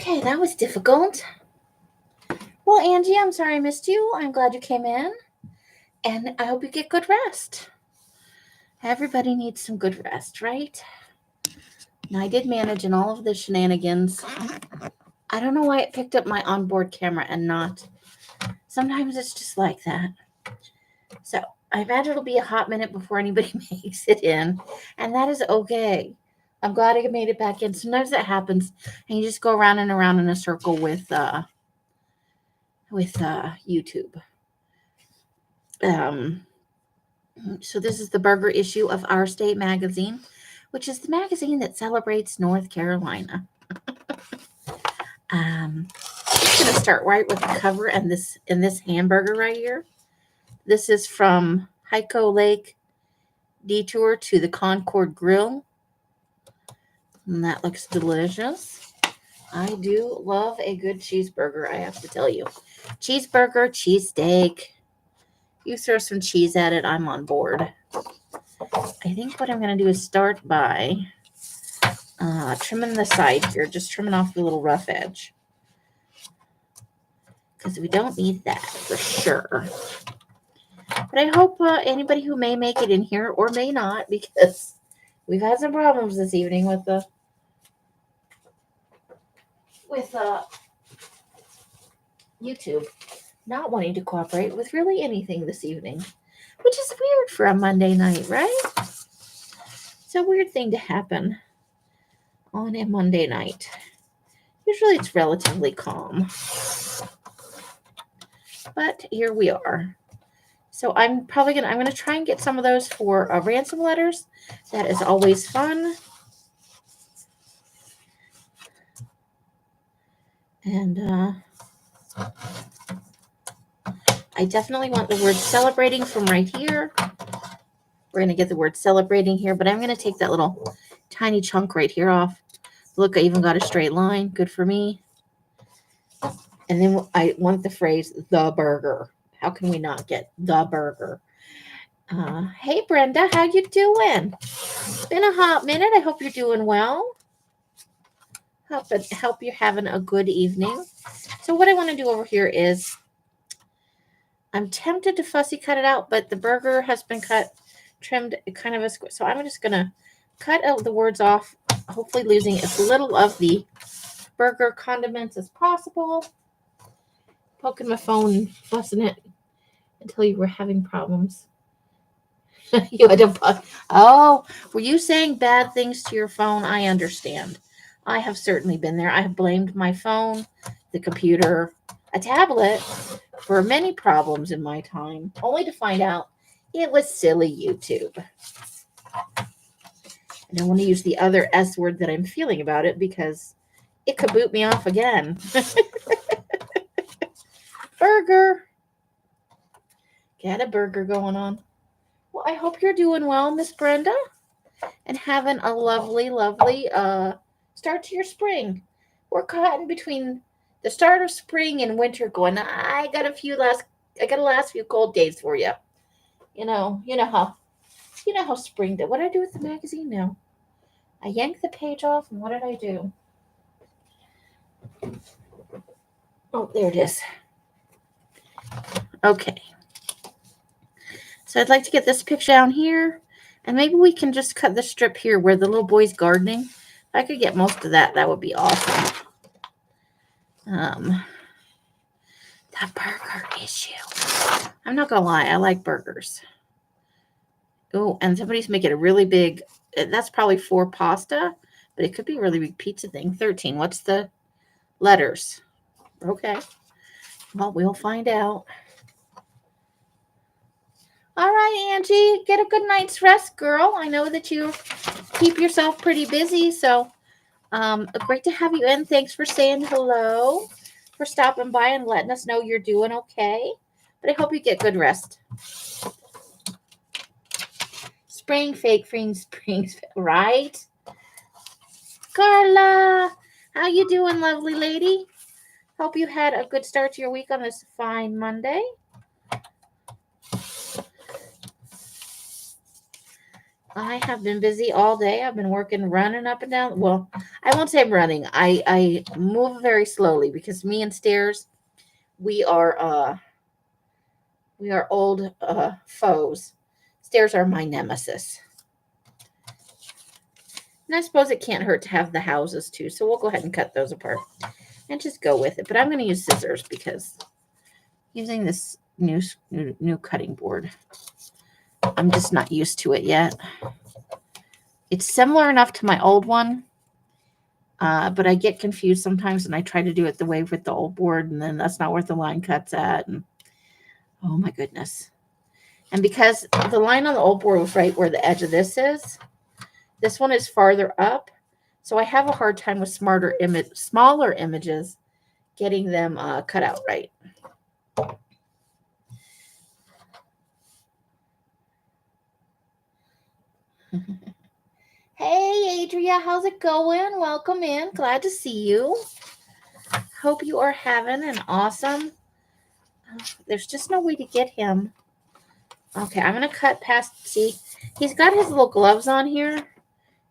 Okay, that was difficult. Well, Angie, I'm sorry I missed you. I'm glad you came in, and I hope you get good rest. Everybody needs some good rest, right? Now, I did manage in all of the shenanigans. I don't know why it picked up my onboard camera and not. Sometimes it's just like that. So, I imagine it'll be a hot minute before anybody makes it in, and that is okay. I'm glad I made it back in. Sometimes that happens, and you just go around and around in a circle with YouTube. So this is the burger issue of Our State magazine, which is the magazine that celebrates North Carolina. I'm just gonna start right with the cover and this hamburger right here. This is from Hyco Lake Detour to the Concord Grill, and that looks delicious. I do love a good cheeseburger, I have to tell you. Cheeseburger, cheesesteak. You throw some cheese at it, I'm on board. I think what I'm going to do is start by trimming the side here, just trimming off the little rough edge. Because we don't need that for sure. But I hope anybody who may make it in here or may not, because we've had some problems this evening with YouTube not wanting to cooperate with really anything this evening, which is weird for a Monday night, right? It's a weird thing to happen on a Monday night. Usually it's relatively calm. But here we are. So I'm going to try and get some of those for ransom letters. That is always fun. And I definitely want the word celebrating from right here. We're going to get the word celebrating here, but I'm going to take that little tiny chunk right here off. Look, I even got a straight line. Good for me. And then I want the phrase, the burger. How can we not get the burger? Hey, Brenda, how you doing? Been a hot minute. I hope you're doing well. Hope you're having a good evening. So what I want to do over here is I'm tempted to fussy cut it out, but the burger has been trimmed kind of a square. So I'm just going to cut out the words off, hopefully losing as little of the burger condiments as possible. Poking my phone and fussing it until you were having problems. You had to. Oh, were you saying bad things to your phone? I understand. I have certainly been there. I have blamed my phone, the computer, a tablet for many problems in my time, only to find out it was silly YouTube. I don't want to use the other S word that I'm feeling about it because it could boot me off again. Burger. Got a burger going on. Well, I hope you're doing well, Miss Brenda, and having a lovely, lovely start to your spring. We're caught in between the start of spring and winter going, I got a last few cold days for you. You know how spring did. What did I do with the magazine now? I yanked the page off, and what did I do? Oh, there it is. Okay. So I'd like to get this picture down here, and maybe we can just cut the strip here where the little boy's gardening. If I could get most of that, that would be awesome. That burger issue. I'm not gonna lie, I like burgers. Oh, and somebody's making a really big, that's probably for pasta, but it could be a really big pizza thing. 13. What's the letters? Okay. Well, we'll find out. All right, Angie, get a good night's rest, girl. I know that you keep yourself pretty busy, so great to have you in. Thanks for saying hello, for stopping by and letting us know you're doing okay. But I hope you get good rest. Spring, right? Carla, how you doing, lovely lady? Hope you had a good start to your week on this fine Monday. I have been busy all day. I've been working, running up and down. Well, I won't say I'm running. I move very slowly because me and stairs, we are old foes. Stairs are my nemesis. And I suppose it can't hurt to have the houses too. So we'll go ahead and cut those apart and just go with it. But I'm going to use scissors because using this new cutting board, I'm just not used to it yet. It's similar enough to my old one, but I get confused sometimes, and I try to do it the way with the old board, and then that's not where the line cuts at. And oh my goodness! And because the line on the old board was right where the edge of this one is farther up, so I have a hard time with smaller images getting them cut out right. Hey, Adria, how's it going? Welcome in. Glad to see you. Hope you are having an awesome. There's just no way to get him. Okay, I'm going to cut past. See, he's got his little gloves on here,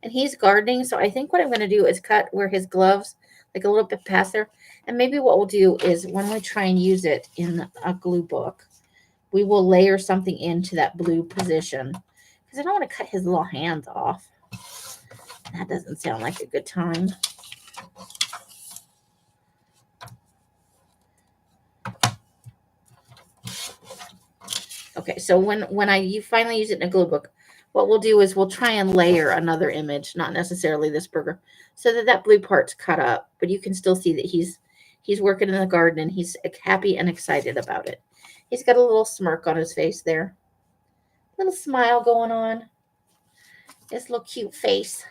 and he's gardening. So I think what I'm going to do is cut where his gloves, like a little bit past there. And maybe what we'll do is when we try and use it in a glue book, we will layer something into that blue position. Because I don't want to cut his little hands off. That doesn't sound like a good time. Okay, so when you finally use it in a glue book, what we'll do is we'll try and layer another image, not necessarily this burger, so that blue part's cut up, but you can still see that he's working in the garden and he's happy and excited about it. He's got a little smirk on his face there. Little smile going on. His little cute face.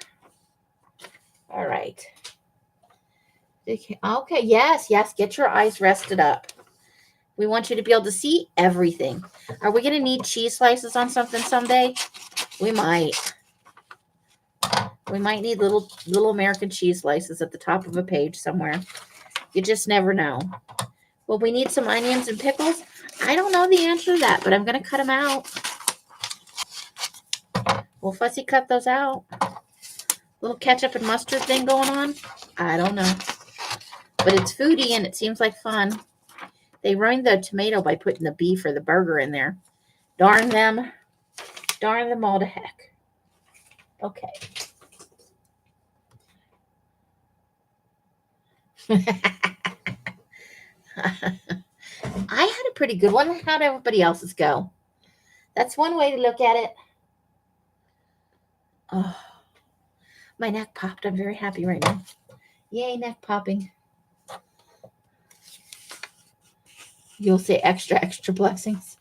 All right. Okay, yes, get your eyes rested up. We want you to be able to see everything. Are we going to need cheese slices on something someday? We might. We might need little American cheese slices at the top of a page somewhere. You just never know. Will we need some onions and pickles? I don't know the answer to that, but I'm going to cut them out. We'll fussy cut those out. Little ketchup and mustard thing going on? I don't know. But it's foodie and it seems like fun. They ruined the tomato by putting the beef or the burger in there. Darn them. Darn them all to heck. Okay. I had a pretty good one. How'd everybody else's go? That's one way to look at it. Oh, my neck popped. I'm very happy right now. Yay, neck popping. You'll say extra, extra blessings.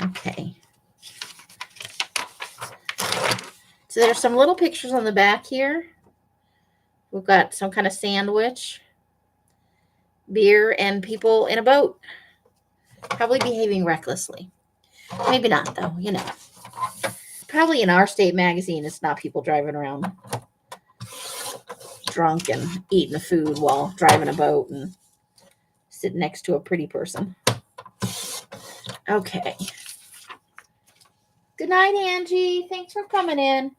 Okay. So there's some little pictures on the back here. We've got some kind of sandwich, beer, and people in a boat. Probably behaving recklessly. Maybe not, though, you know. Probably in our state magazine, it's not people driving around drunk and eating the food while driving a boat and sitting next to a pretty person. Okay. Good night, Angie. Thanks for coming in.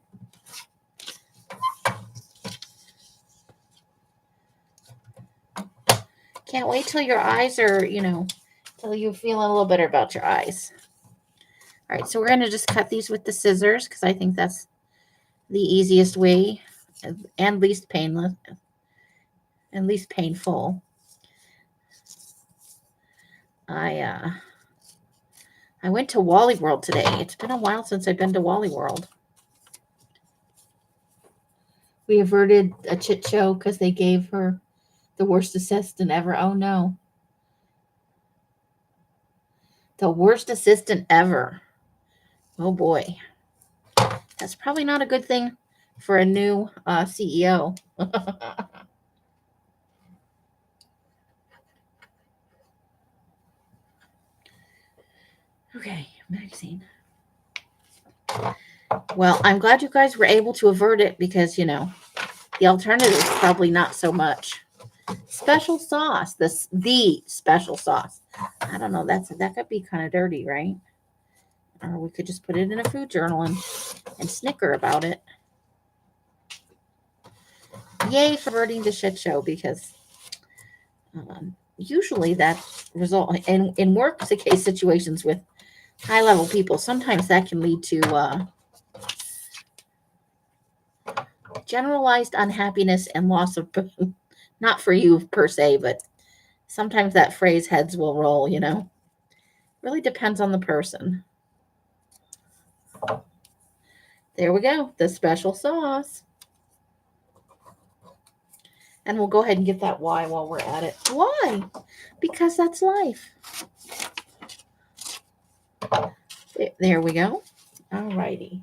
Can't wait till your eyes are, till you're feeling a little better about your eyes. All right, so we're going to just cut these with the scissors because I think that's the easiest way and least painless and least painful. I went to Wally World today. It's been a while since I've been to Wally World. We averted a chit show because they gave her the worst assistant ever. Oh, no. The worst assistant ever. Oh, boy. That's probably not a good thing for a new CEO. Okay, magazine. Well, I'm glad you guys were able to avert it because, the alternative is probably not so much. Special sauce. The special sauce. I don't know. That could be kind of dirty, right? Or we could just put it in a food journal and snicker about it. Yay for averting the shit show, because usually that result in work case situations with high level people, sometimes that can lead to generalized unhappiness and loss of, not for you per se, but sometimes that phrase heads will roll, really depends on the person. There we go, the special sauce. And we'll go ahead and get that why while we're at it. Why? Because that's life. There we go. All righty.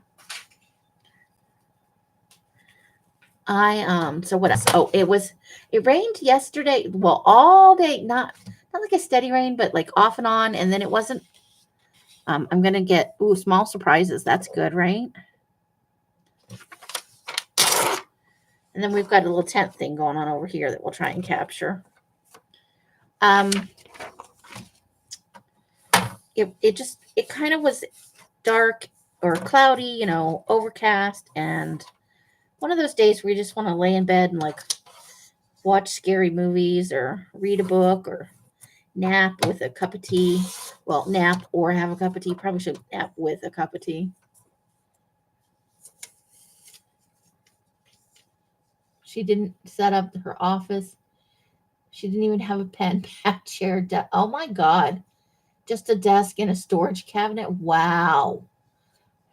So what else? Oh, it rained yesterday. Well, all day, not like a steady rain, but like off and on. And then it wasn't, I'm going to get, small surprises. That's good, right? And then we've got a little tent thing going on over here that we'll try and capture. It kind of was dark or cloudy, overcast, and one of those days where you just want to lay in bed and like watch scary movies or read a book or nap with a cup of tea. Well, nap or have a cup of tea. Probably should nap with a cup of tea. She didn't set up her office. She didn't even have a pen, pad, chair. Oh my God. Just a desk and a storage cabinet. Wow.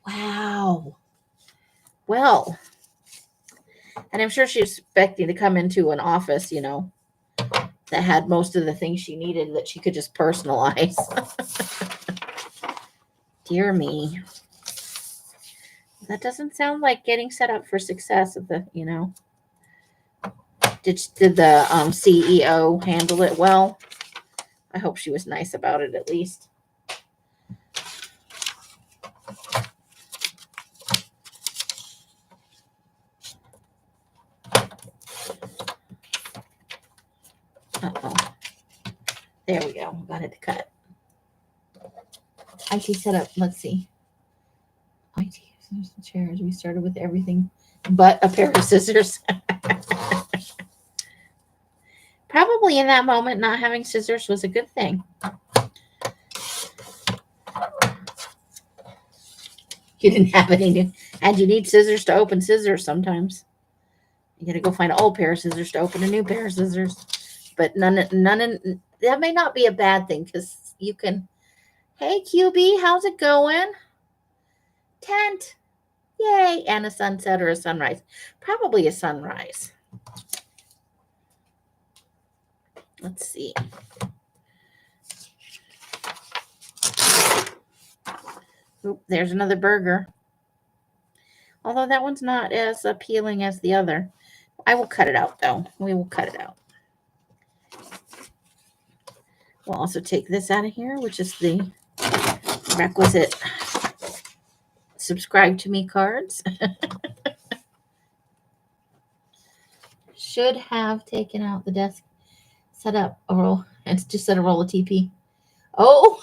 Wow. Well, and I'm sure she was expecting to come into an office, that had most of the things she needed that she could just personalize. Dear me. That doesn't sound like getting set up for success of the, Did the CEO handle it well? I hope she was nice about it at least. Uh-oh. There we go. Got it to cut. IT setup. Let's see. IT chairs. We started with everything but a pair of scissors. Probably in that moment, not having scissors was a good thing. You didn't have any new, and you need scissors to open scissors sometimes. You got to go find an old pair of scissors to open a new pair of scissors. But that may not be a bad thing, because you can, hey QB, how's it going? Tent, yay, and a sunset or a sunrise. Probably a sunrise. Let's see. Oop, there's another burger. Although that one's not as appealing as the other. I will cut it out, though. We will cut it out. We'll also take this out of here, which is the requisite subscribe to me cards. Should have taken out the desk, set up a roll, and just set a roll of TP. Oh!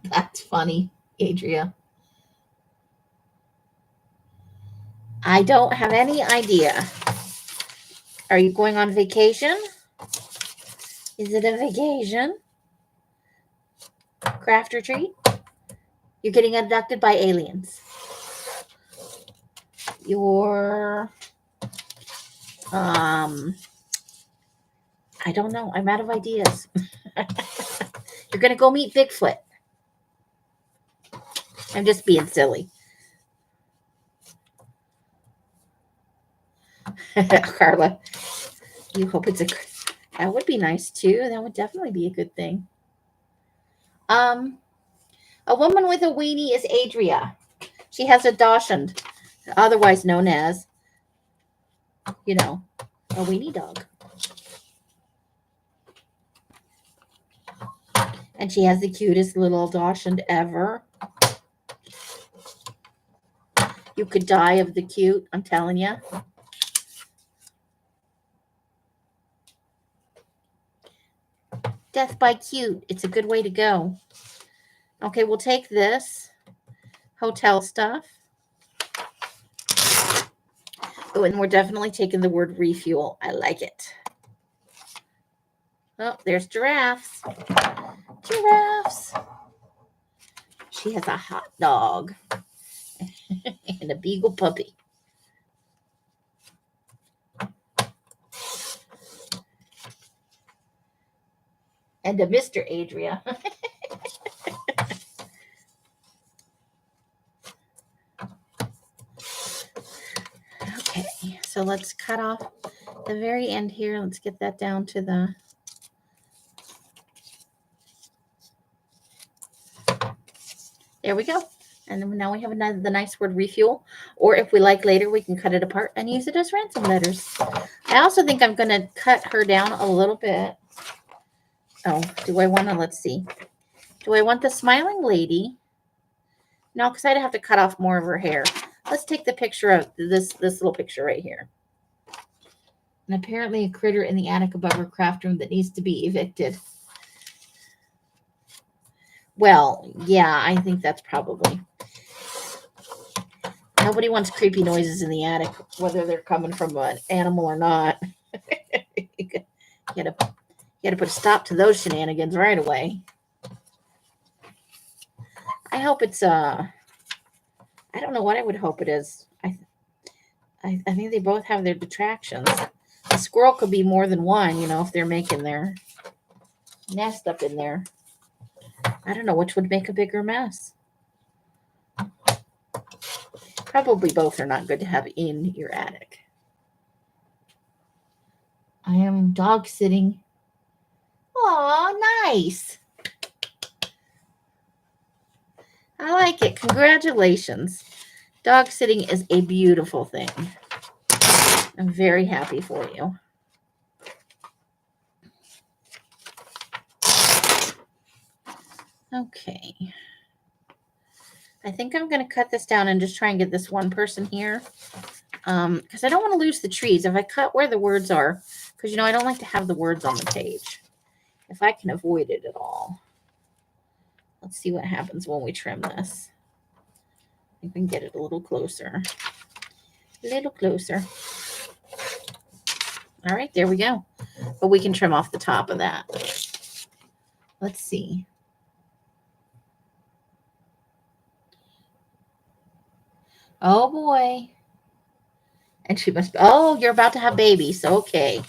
That's funny, Adria. I don't have any idea. Are you going on vacation? Is it a vacation? Craft or treat? You're getting abducted by aliens. You're, I don't know. I'm out of ideas. You're going to go meet Bigfoot. I'm just being silly. Carla, you hope it's that would be nice too. That would definitely be a good thing. A woman with a weenie is Adria. She has a dachshund, otherwise known as, a weenie dog. And she has the cutest little dachshund ever. You could die of the cute, I'm telling you. Death by cute. It's a good way to go. Okay, we'll take this hotel stuff. Oh, and we're definitely taking the word refuel. I like it. Oh, there's giraffes. Giraffes. She has a hot dog and a beagle puppy. And a Mr. Adria. Okay, so let's cut off the very end here. Let's get that down to the... There we go. And then now we have the nice word refuel. Or if we like later, we can cut it apart and use it as ransom letters. I also think I'm going to cut her down a little bit. Oh, do I want to, let's see. Do I want the smiling lady? No, because I'd have to cut off more of her hair. Let's take the picture of this little picture right here. And apparently a critter in the attic above her craft room that needs to be evicted. Well, yeah, I think that's probably. Nobody wants creepy noises in the attic, whether they're coming from an animal or not. You got to put a stop to those shenanigans right away. I hope it's I don't know what I would hope it is. I think they both have their detractions. A squirrel could be more than one, if they're making their nest up in there. I don't know which would make a bigger mess. Probably both are not good to have in your attic. I am dog sitting. Oh, nice. I like it. Congratulations. Dog sitting is a beautiful thing. I'm very happy for you. Okay. I think I'm going to cut this down and just try and get this one person here. Because I don't want to lose the trees. If I cut where the words are, because, I don't like to have the words on the page. If I can avoid it at all. Let's see what happens when we trim this. I think we can get it a little closer. A little closer. All right, there we go. But we can trim off the top of that. Let's see. Oh, boy. And she must... Oh, you're about to have babies. Okay.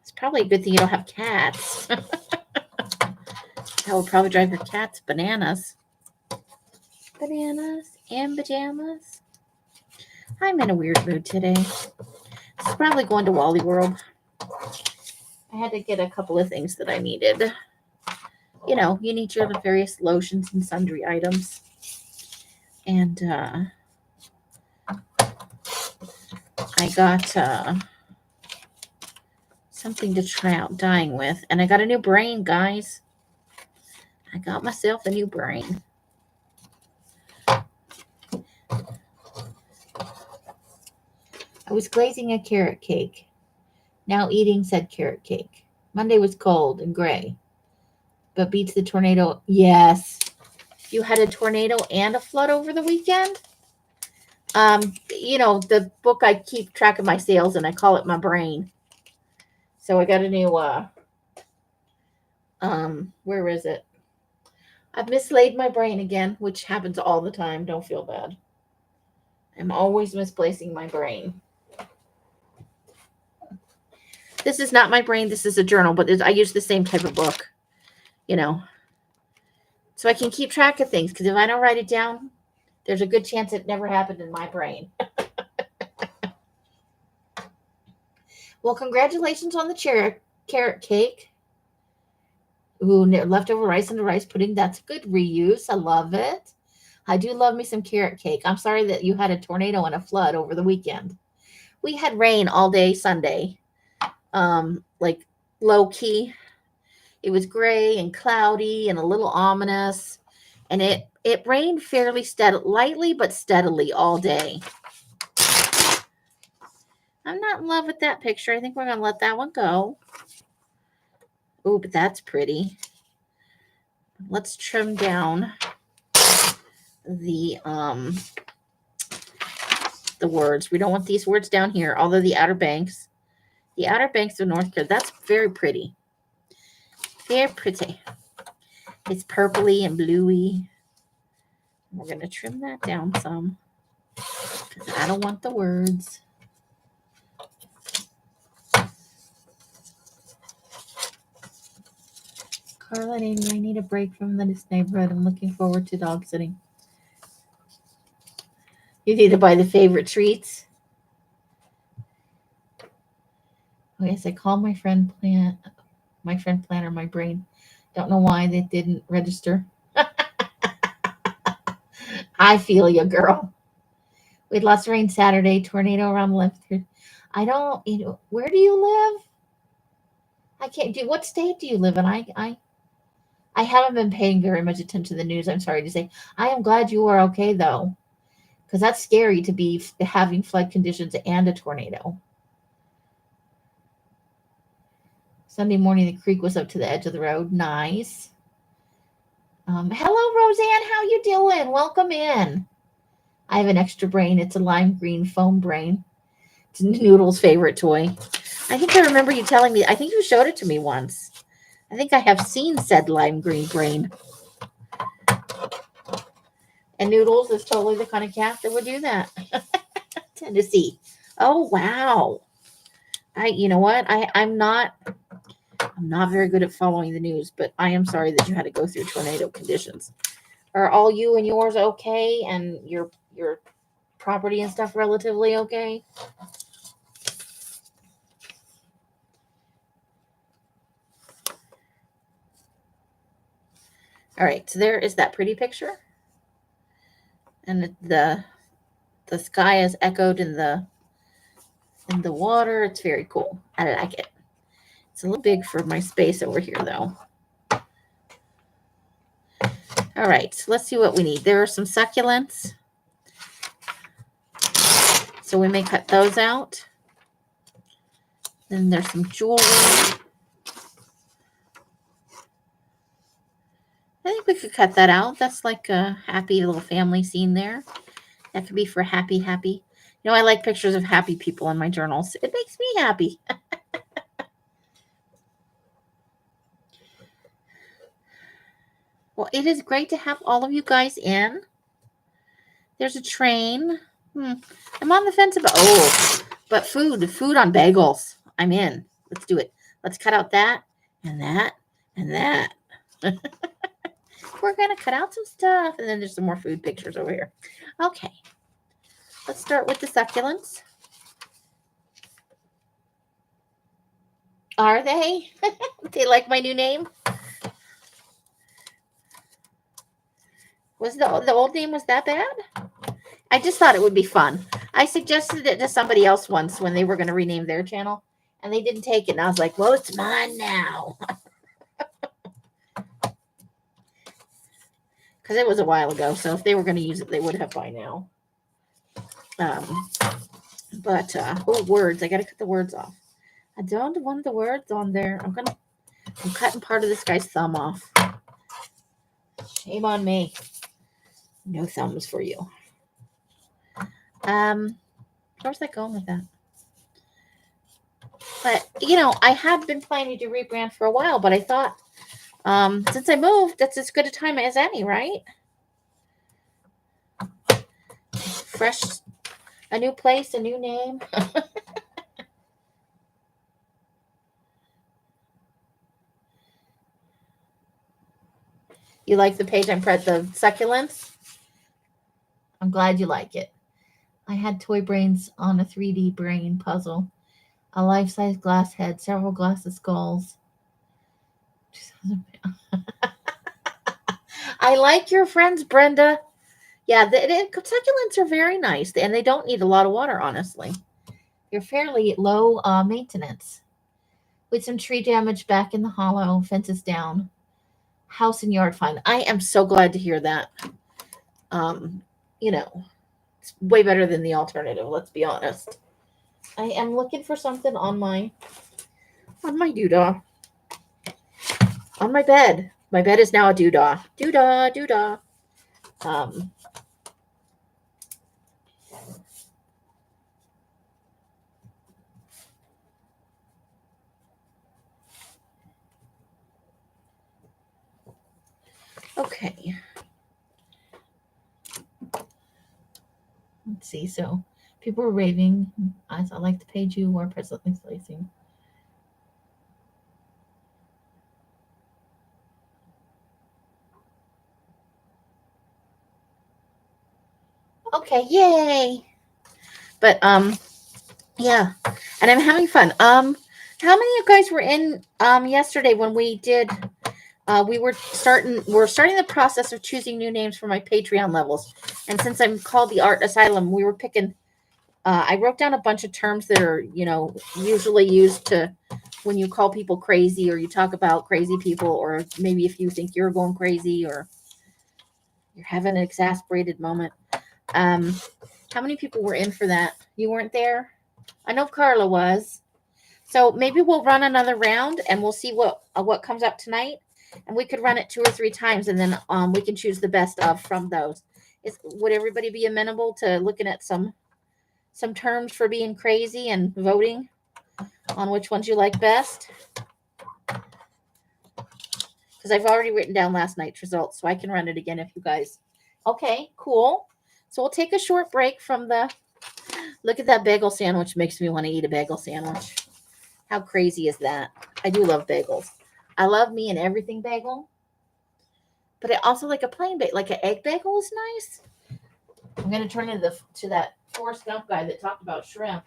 It's probably a good thing you don't have cats. That would probably drive your cats bananas. Bananas and pajamas. I'm in a weird mood today. It's probably going to Wally World. I had to get a couple of things that I needed. You need your various lotions and sundry items. And I got something to try out dyeing with. And I got a new brain, guys. I got myself a new brain. I was glazing a carrot cake. Now eating said carrot cake. Monday was cold and gray. But beats the tornado. Yes. You had a tornado and a flood over the weekend? The book, I keep track of my sales and I call it my brain. So I got a new, where is it? I've mislaid my brain again, which happens all the time. Don't feel bad. I'm always misplacing my brain. This is not my brain. This is a journal, but I use the same type of book, So I can keep track of things, because if I don't write it down, there's a good chance it never happened in my brain. Well, congratulations on the carrot cake. Ooh, leftover rice and rice pudding. That's a good reuse. I love it. I do love me some carrot cake. I'm sorry that you had a tornado and a flood over the weekend. We had rain all day Sunday. Like low key. It was gray and cloudy and a little ominous. And it rained fairly lightly but steadily all day. I'm not in love with that picture. I think we're going to let that one go. Oh, but that's pretty. Let's trim down the words. We don't want these words down here, although the Outer Banks of North Carolina, that's very pretty. Very pretty. It's purpley and bluey. We're going to trim that down some because I don't want the words. Carla and Amy, I need a break from this neighborhood. I'm looking forward to dog sitting. You need to buy the favorite treats. Oh, yes, I called my friend planner, my brain. Don't know why they didn't register. I feel you, girl. We had lots of rain Saturday, tornado around the left. I don't, where do you live? I can't do, what state do you live in? I haven't been paying very much attention to the news. I'm sorry to say. I am glad you are okay, though, because that's scary to be having flood conditions and a tornado. Sunday morning, the creek was up to the edge of the road. Nice. Hello, Roseanne. How you doing? Welcome in. I have an extra brain. It's a lime green foam brain. It's Noodle's favorite toy. I think I remember you telling me. I think you showed it to me once. I think I have seen said lime green brain. And Noodles is totally the kind of cat that would do that. Tennessee. Oh, wow. You know what? I'm not very good at following the news, but I am sorry that you had to go through tornado conditions. Are all you and yours okay, and your property and stuff relatively okay? All right, so there is that pretty picture, and the sky is echoed in the water. It's very cool. I like it. It's a little big for my space over here, though. All right, so let's see what we need. There are some succulents, so we may cut those out. Then there's some jewelry. I think we could cut that out. That's like a happy little family scene there. That could be for happy. You know, I like pictures of happy people in my journals. It makes me happy. Well, it is great to have all of you guys in. There's a train. I'm on the fence about, but food on bagels. I'm in. Let's do it. Let's cut out that and that and that. We're going to cut out some stuff. And then there's some more food pictures over here. Okay. Let's start with the succulents. Are they? They like my new name? Was the old name was that bad? I just thought it would be fun. I suggested it to somebody else once when they were going to rename their channel, and they didn't take it. And I was like, well, it's mine now. Because it was a while ago. So if they were going to use it, they would have by now. Words. I got to cut the words off. I don't want the words on there. I'm cutting part of this guy's thumb off. Shame on me. No thumbs for you. Where's that going with that? But, I had been planning to rebrand for a while, but I thought, since I moved, that's as good a time as any, right? Fresh, a new place, a new name. You like the page I'm the succulents? I'm glad you like it. I had toy brains on a 3D brain puzzle. A life-size glass head, several glasses skulls. I like your friends, Brenda. Yeah, the succulents are very nice, and they don't need a lot of water, honestly. They're fairly low maintenance. With some tree damage back in the hollow, fences down, house and yard fine. I am so glad to hear that. It's way better than the alternative, let's be honest. I am looking for something on my doodah. on my bed. My bed is now a doodah. Doodah, doodah. Um, okay. Let's see. So people were raving. I like the page you were presently slicing. Okay, yay. But yeah. And I'm having fun. How many of you guys were in yesterday when we did we're starting the process of choosing new names for my Patreon levels. And since I'm called the Art Asylum, we were picking I wrote down a bunch of terms that are, usually used to when you call people crazy or you talk about crazy people, or maybe if you think you're going crazy or you're having an exasperated moment. Um, how many people were in for that? You weren't there? I know Carla was. So maybe we'll run another round and we'll see what comes up tonight. And we could run it 2 or 3 times, and then we can choose the best of from those. Would everybody be amenable to looking at some terms for being crazy and voting on which ones you like best? Because I've already written down last night's results, so I can run it again if you guys. Okay, cool. So we'll take a short break from the. Look at that bagel sandwich. Makes me want to eat a bagel sandwich. How crazy is that? I do love bagels. I love me and everything bagel. But I also like a plain bagel. Like an egg bagel is nice. I'm going to turn into to that Forrest Gump guy that talked about shrimp.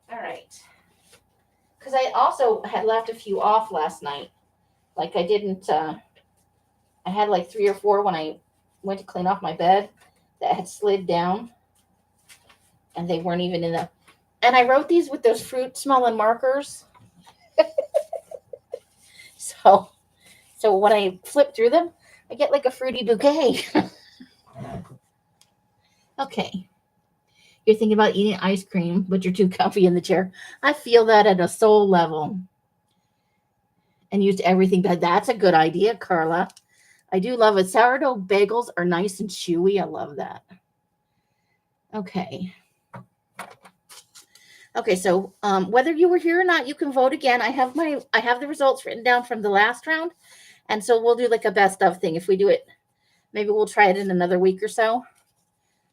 All right. Because I also had left a few off last night. Like I didn't, I had like 3 or 4 when I went to clean off my bed that had slid down. And they weren't even in the. And I wrote these with those fruit smelling markers. So when I flip through them, I get like a fruity bouquet. Okay. You're thinking about eating ice cream, but you're too comfy in the chair. I feel that at a soul level. And used everything, but that's a good idea, Carla. I do love it. Sourdough bagels are nice and chewy. I love that. Okay. Okay, so whether you were here or not, you can vote again. I have the results written down from the last round, and so we'll do like a best of thing. If we do it, maybe we'll try it in another week or so.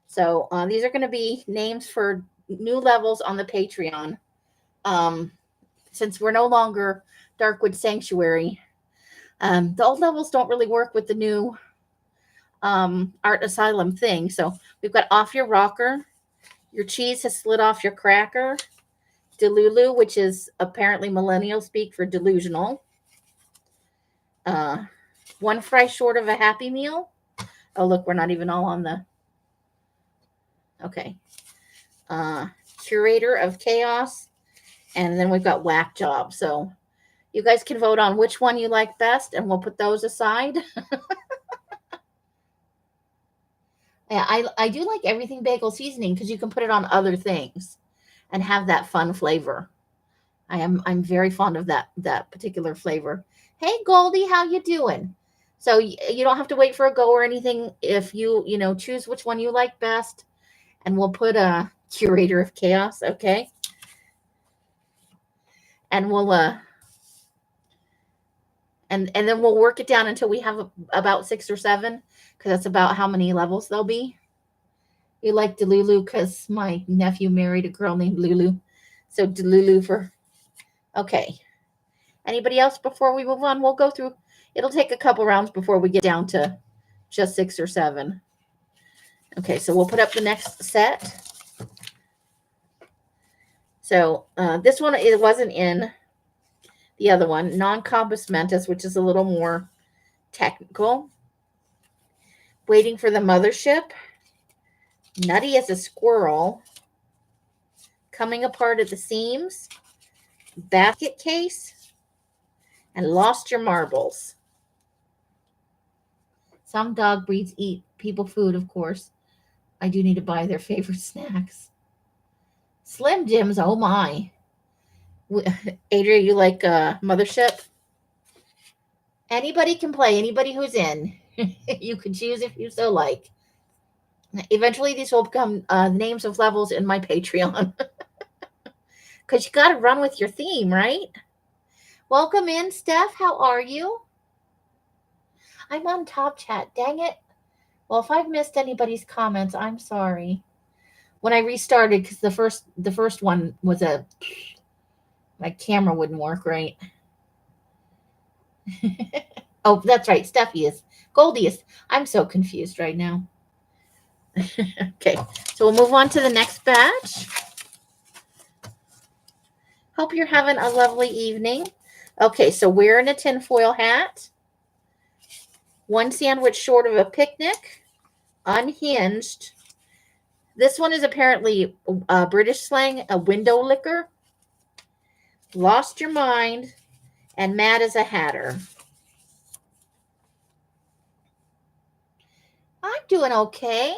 So these are going to be names for new levels on the Patreon. Since we're no longer Darkwood Sanctuary, the old levels don't really work with the new Art Asylum thing. So we've got off your rocker. Your cheese has slid off your cracker. Delulu, which is apparently millennial speak for delusional. One fry short of a Happy Meal. Oh, look, we're not even all on the. Okay. Curator of Chaos. And then we've got Whack Job. So you guys can vote on which one you like best, and we'll put those aside. Yeah, I do like everything bagel seasoning because you can put it on other things and have that fun flavor. I'm very fond of that particular flavor. Hey Goldie, how you doing? So you don't have to wait for a go or anything. If you choose which one you like best, and we'll put a Curator of Chaos, okay? And we'll and then we'll work it down until we have about 6 or 7, because that's about how many levels there'll be. You like Delulu because my nephew married a girl named Lulu. So Delulu for. Okay. Anybody else before we move on? We'll go through. It'll take a couple rounds before we get down to just 6 or 7. Okay, so we'll put up the next set. So this one, it wasn't in the other one. Non-compos mentis, which is a little more technical. Waiting for the mothership. Nutty as a squirrel. Coming apart at the seams. Basket case. And lost your marbles. Some dog breeds eat people food, of course. I do need to buy their favorite snacks. Slim Jims, oh my. Adria, you like Mothership? Anybody can play, anybody who's in. You can choose if you so like. Eventually, these will become names of levels in my Patreon. Because you got to run with your theme, right? Welcome in, Steph. How are you? I'm on top chat. Dang it. Well, if I've missed anybody's comments, I'm sorry. When I restarted, because the first one was my camera wouldn't work right. Oh, that's right. Steffi is. Goldie is. I'm so confused right now. Okay, so we'll move on to the next batch. Hope you're having a lovely evening. Okay, so wearing a tinfoil hat. One sandwich short of a picnic. Unhinged. This one is apparently British slang, a window licker. Lost your mind. And mad as a hatter. I'm doing okay.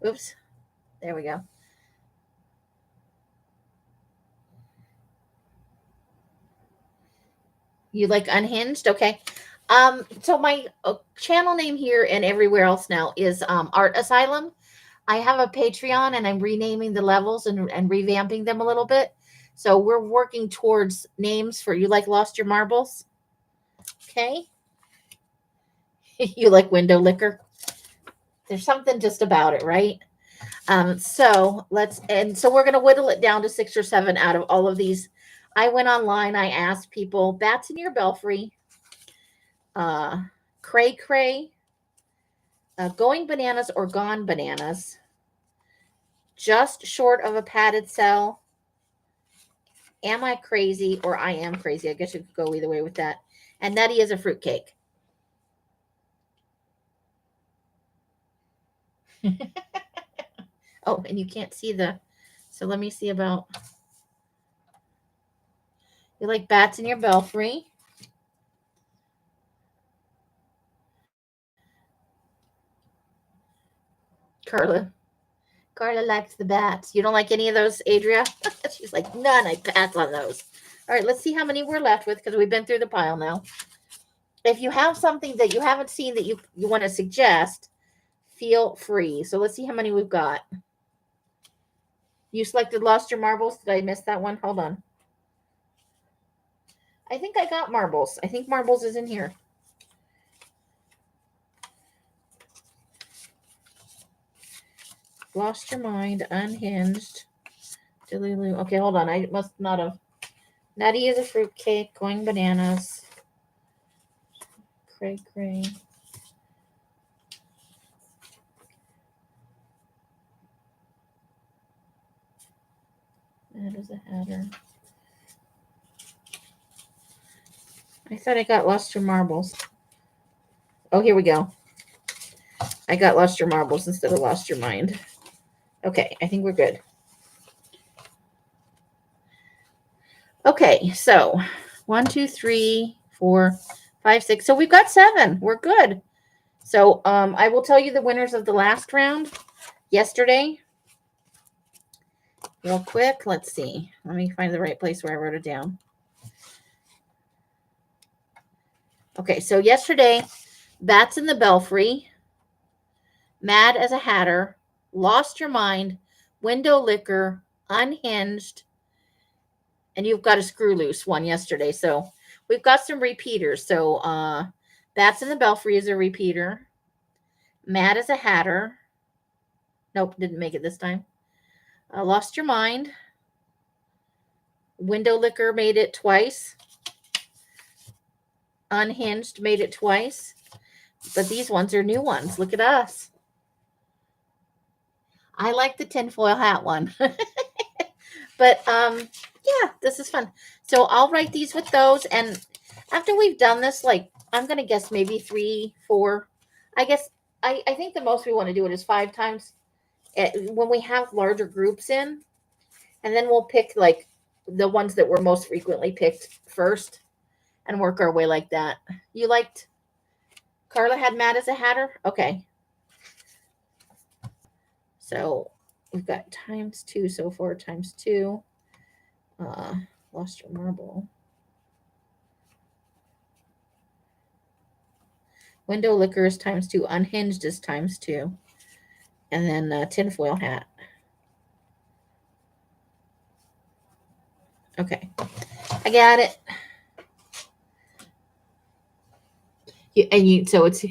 Oops. There we go. You like Unhinged? Okay. So my channel name here and everywhere else now is Art Asylum. I have a Patreon and I'm renaming the levels and revamping them a little bit. So we're working towards names for you like Lost Your Marbles. Okay. You like Window Licker. There's something just about it, right? So we're going to whittle it down to 6 or 7 out of all of these. I went online. I asked people, bats in your belfry, cray cray, going bananas or gone bananas, just short of a padded cell, am I crazy or I am crazy? I guess you could go either way with that. And nutty is a fruitcake. Oh, and you can't see so let me see about, you like bats in your belfry. Carla likes the bats. You don't like any of those, Adria? She's like, none. I pass on those. All right, let's see how many we're left with because we've been through the pile now. If you have something that you haven't seen that you want to suggest, feel free. So let's see how many we've got. You selected Lost Your Marbles. Did I miss that one? Hold on. I think I got Marbles. I think Marbles is in here. Lost Your Mind, Unhinged, Delulu. Okay, hold on. I must not have. Nutty is a fruitcake, going bananas. Cray cray. That is a hatter. I thought I got Lost Your Marbles. Oh, here we go. I got Lost Your Marbles instead of Lost Your Mind. Okay, I think we're good. Okay, so 1, 2, 3, 4, 5, 6. So we've got 7. We're good. So I will tell you the winners of the last round yesterday. Real quick. Let's see. Let me find the right place where I wrote it down. Okay, so yesterday, Bats in the Belfry, Mad as a Hatter, Lost Your Mind, Window Licker, Unhinged, and you've got a Screw Loose one yesterday. So we've got some repeaters. So Bats in the Belfry is a repeater. Mad as a Hatter. Nope, didn't make it this time. Lost Your Mind. Window Licker made it twice. Unhinged made it twice. But these ones are new ones. Look at us. I like the tinfoil hat one. But yeah, this is fun. So I'll write these with those. And after we've done this, like, I'm going to guess maybe 3, 4. I guess I think the most we want to do it is 5 times when we have larger groups in. And then we'll pick like the ones that were most frequently picked first and work our way like that. You liked Carla had Mad as a Hatter? Okay. So we've got ×2 so far, ×2. Lost your marble. Window liquor is ×2. Unhinged is ×2. And then tinfoil hat. Okay, I got it. So it's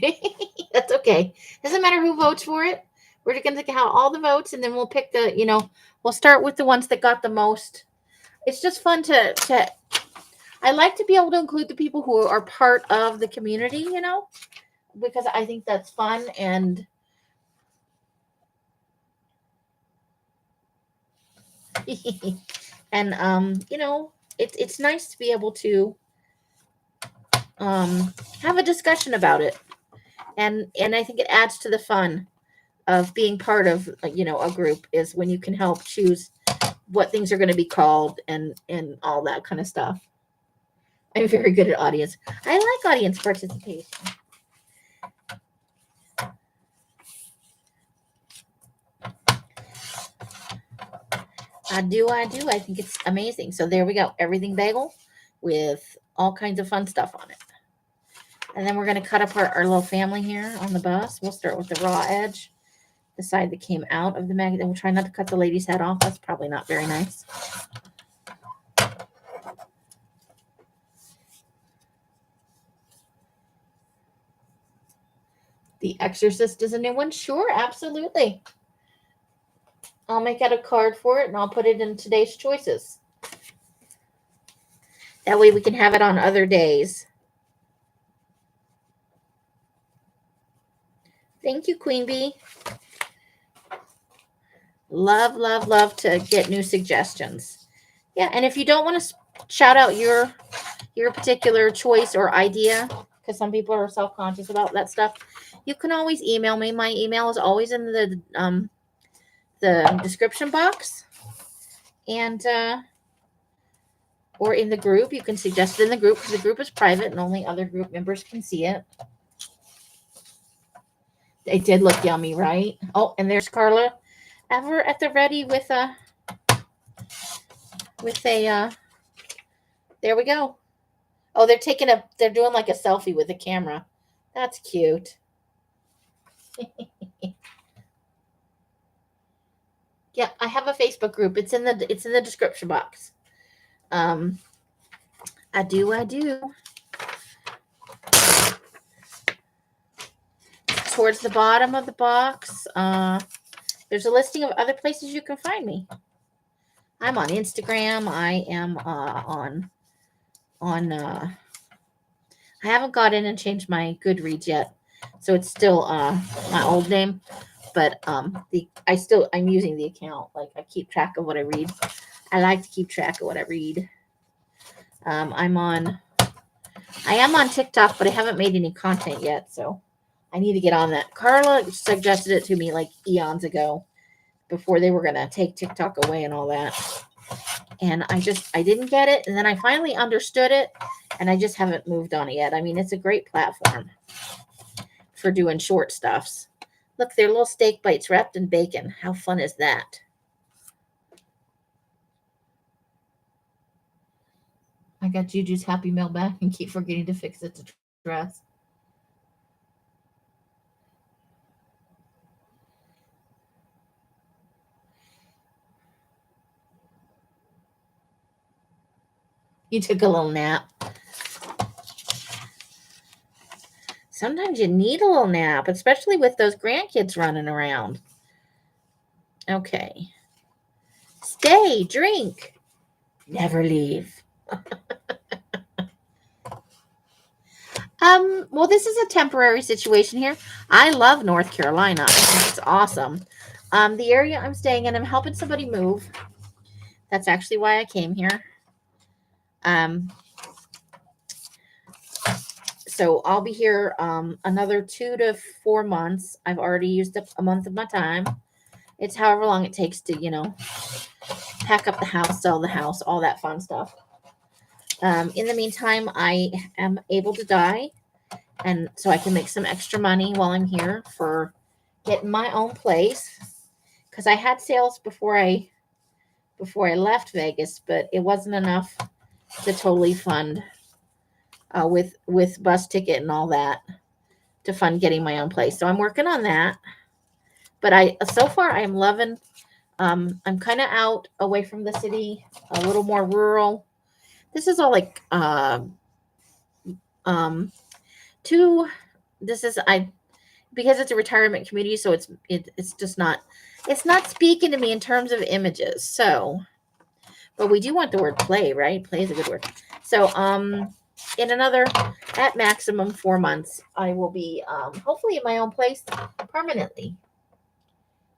that's okay. Doesn't matter who votes for it. We're just gonna count all the votes, and then we'll pick we'll start with the ones that got the most. It's just fun to. I like to be able to include the people who are part of the community, because I think that's fun and. And it's nice to be able to have a discussion about it, and I think it adds to the fun of being part of a group, is when you can help choose what things are going to be called and all that kind of stuff. I'm very good at audience. I like audience participation. I do. I think it's amazing. So there we go. Everything bagel with all kinds of fun stuff on it. And then we're going to cut up our little family here on the bus. We'll start with the raw edge, the side that came out of the magazine. We'll try not to cut the lady's head off. That's probably not very nice. The Exorcist is a new one. Sure, absolutely. I'll make out a card for it, and I'll put it in today's choices. That way we can have it on other days. Thank you, Queen Bee. Love, love, love to get new suggestions. Yeah, and if you don't want to shout out your particular choice or idea, because some people are self-conscious about that stuff, you can always email me. My email is always in the description box, and or in the group. You can suggest it in the group, because the group is private and only other group members can see it. It did look yummy, right? Oh, and there's Carla, ever at the ready with a there we go. Oh, they're doing like a selfie with the camera. That's cute. Yeah, I have a Facebook group. It's in the description box. I do. Towards the bottom of the box, there's a listing of other places you can find me. I'm on Instagram. I am on I haven't got in and changed my Goodreads yet, so it's still my old name, but I'm using the account. Like, I keep track of what I read. I like to keep track of what I read. I am on TikTok, but I haven't made any content yet, so I need to get on that. Carla suggested it to me like eons ago, before they were going to take TikTok away and all that. And I didn't get it. And then I finally understood it, and I just haven't moved on it yet. I mean, it's a great platform for doing short stuffs. Look, they're little steak bites wrapped in bacon. How fun is that? I got Juju's Happy Mail back and keep forgetting to fix it to dress. You took a little nap. Sometimes you need a little nap, especially with those grandkids running around. Okay. Stay, drink, never leave. Well, this is a temporary situation here. I love North Carolina. I think it's awesome. The area I'm staying in, I'm helping somebody move. That's actually why I came here. So I'll be here another 2 to 4 months. I've already used up a month of my time. It's however long it takes to, pack up the house, sell the house, all that fun stuff. In the meantime, I am able to die, and so I can make some extra money while I'm here for getting my own place. because I had sales before I left Vegas, but it wasn't enough to totally fund with bus ticket and all that to fund getting my own place. So I'm working on that. But so far I'm loving. I'm kind of out away from the city, a little more rural. This is all like two. This is because it's a retirement community, so it's just not. It's not speaking to me in terms of images. So, but we do want the word play, right? Play is a good word. So, in another, at maximum 4 months, I will be hopefully in my own place permanently.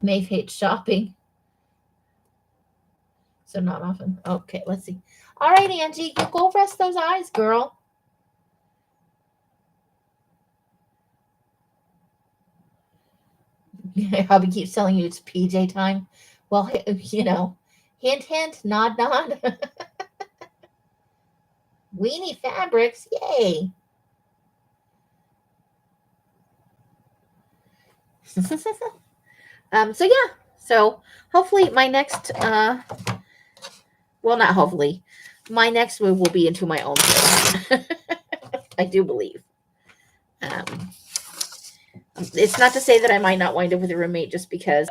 Maeve hates shopping, so not often. Okay, let's see. All right, Angie, go rest those eyes, girl. Hubby keeps telling you it's PJ time. Well, you know, hint, hint, nod, nod. Weenie fabrics, yay. So yeah, so hopefully my next, well, not hopefully, my next move will be into my own place. I do believe. It's not to say that I might not wind up with a roommate just because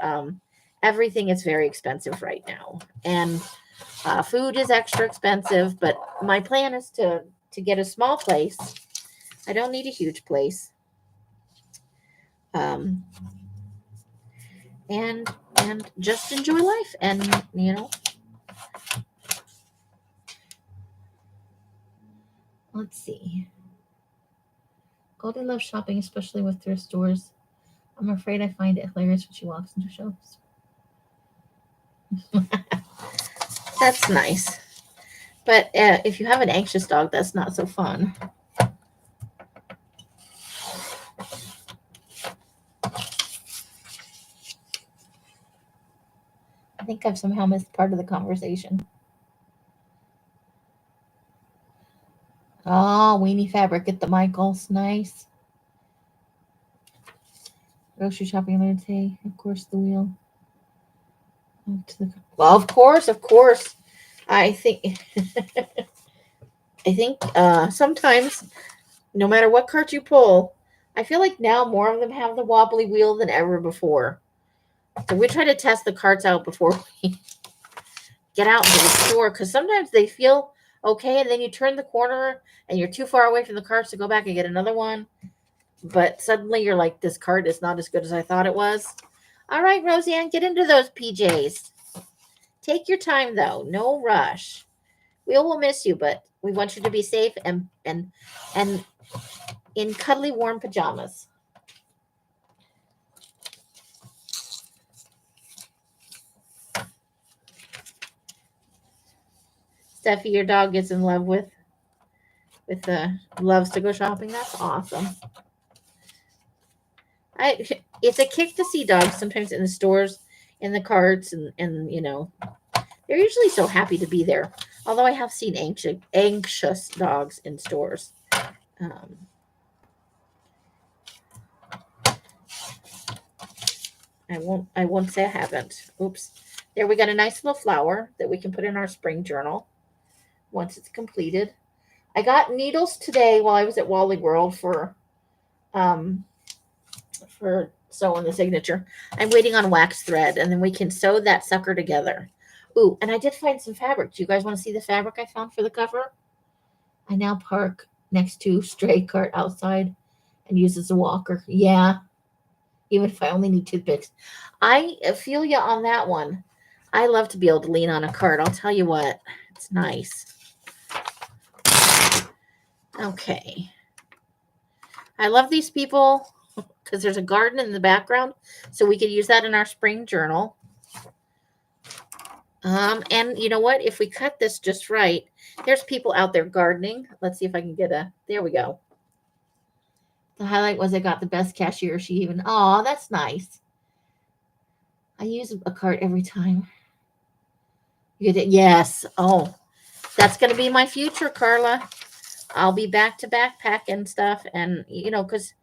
everything is very expensive right now, and food is extra expensive. But my plan is to get a small place. I don't need a huge place. And just enjoy life, and let's see. Goldie loves shopping, especially with thrift stores. I'm afraid I find it hilarious when she walks into shops. That's nice. But if you have an anxious dog, that's not so fun. I think I've somehow missed part of the conversation. Oh, weenie fabric at the Michaels. Nice. Grocery shopping another day. Of course, the wheel. Well, of course. I think sometimes, no matter what cart you pull, I feel like now more of them have the wobbly wheel than ever before. So we try to test the carts out before we get out into the store, because sometimes they feel okay, and then you turn the corner and you're too far away from the carts to go back and get another one. But suddenly you're like, this cart is not as good as I thought it was. All right, Roseanne, get into those PJs. Take your time, though. No rush. We will miss you, but we want you to be safe and in cuddly warm pajamas. Steffi, your dog is in love with loves to go shopping. That's awesome. It's a kick to see dogs sometimes in the stores, in the carts, and they're usually so happy to be there. Although I have seen anxious dogs in stores. I won't say I haven't. Oops. There we got a nice little flower that we can put in our spring journal once it's completed. I got needles today while I was at Wally World for sewing the signature. I'm waiting on wax thread, and then we can sew that sucker together. Ooh, and I did find some fabric. Do you guys want to see the fabric I found for the cover? I now park next to stray cart outside and use as a walker. Yeah, even if I only need toothpicks. I feel you on that one. I love to be able to lean on a cart. I'll tell you what, it's nice. Okay. I love these people because there's a garden in the background, so we could use that in our spring journal. And you know what? If we cut this just right, there's people out there gardening. Let's see if I can get there we go. The highlight was I got the best cashier. She even, oh, that's nice. I use a cart every time. You did, yes. Oh, that's going to be my future, Carla. I'll be back to backpack and stuff. And, because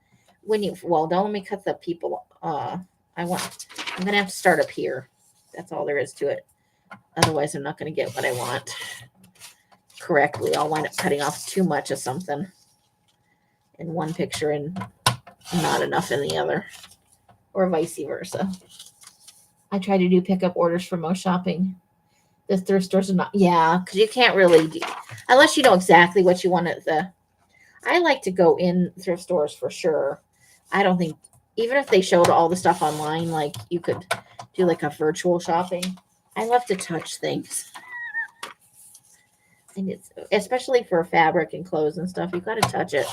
don't let me cut the people. I I'm going to have to start up here. That's all there is to it. Otherwise, I'm not going to get what I want correctly. I'll wind up cutting off too much of something in one picture and not enough in the other, or vice versa. I try to do pickup orders for most shopping. The thrift stores are not, yeah, because you can't really do, unless you know exactly what you want at the, I like to go in thrift stores for sure. I don't think, even if they showed all the stuff online, like you could do like a virtual shopping. I love to touch things. And it's, especially for fabric and clothes and stuff, you've got to touch it.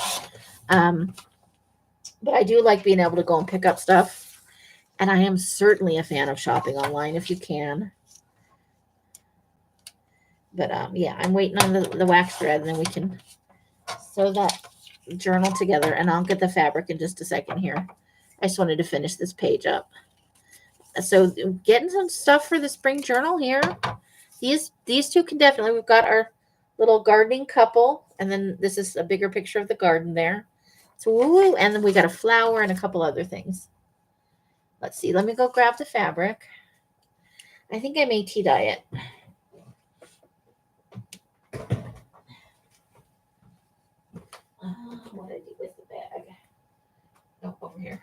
But I do like being able to go and pick up stuff. And I am certainly a fan of shopping online if you can. But yeah, I'm waiting on the wax thread, and then we can sew that journal together, and I'll get the fabric in just a second here. I just wanted to finish this page up. So getting some stuff for the spring journal here. These two can definitely, we've got our little gardening couple, and then this is a bigger picture of the garden there. So woo, and then we got a flower and a couple other things. Let's see, let me go grab the fabric. I think I may tea dye it. What did I do with the bag? Oh, over here.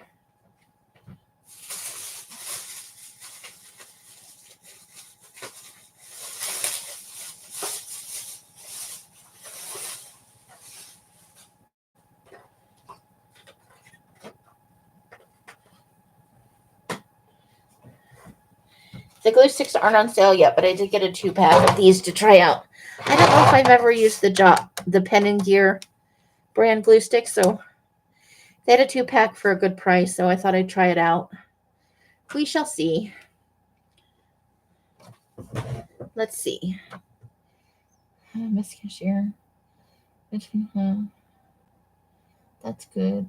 The glue sticks aren't on sale yet, but I did get a 2-pack of these to try out. I don't know if I've ever used the Pen and Gear brand glue sticks, so they had a 2-pack for a good price, so I thought I'd try it out. We shall see. Let's see. Miss Cashier. That's good.